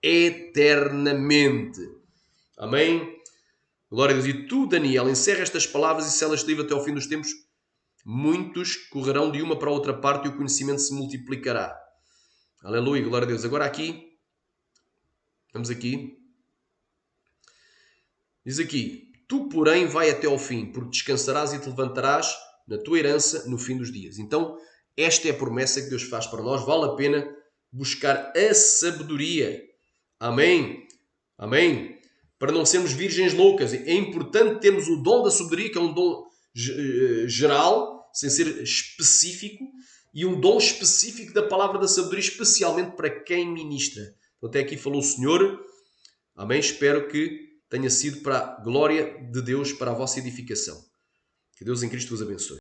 eternamente. Amém? Glória a Deus. E tu, Daniel, encerra estas palavras e sela este livro até ao fim dos tempos. Muitos correrão de uma para a outra parte e o conhecimento se multiplicará. Aleluia, glória a Deus. Agora aqui, vamos aqui. Diz aqui, tu porém vai até ao fim, porque descansarás e te levantarás na tua herança no fim dos dias. Então, esta é a promessa que Deus faz para nós. Vale a pena buscar a sabedoria. Amém? Amém? Para não sermos virgens loucas. É importante termos o dom da sabedoria, que é um dom geral, sem ser específico, e um dom específico da palavra da sabedoria, especialmente para quem ministra. Então, até aqui falou o Senhor. Amém? Espero que tenha sido para a glória de Deus, para a vossa edificação. Que Deus em Cristo vos abençoe.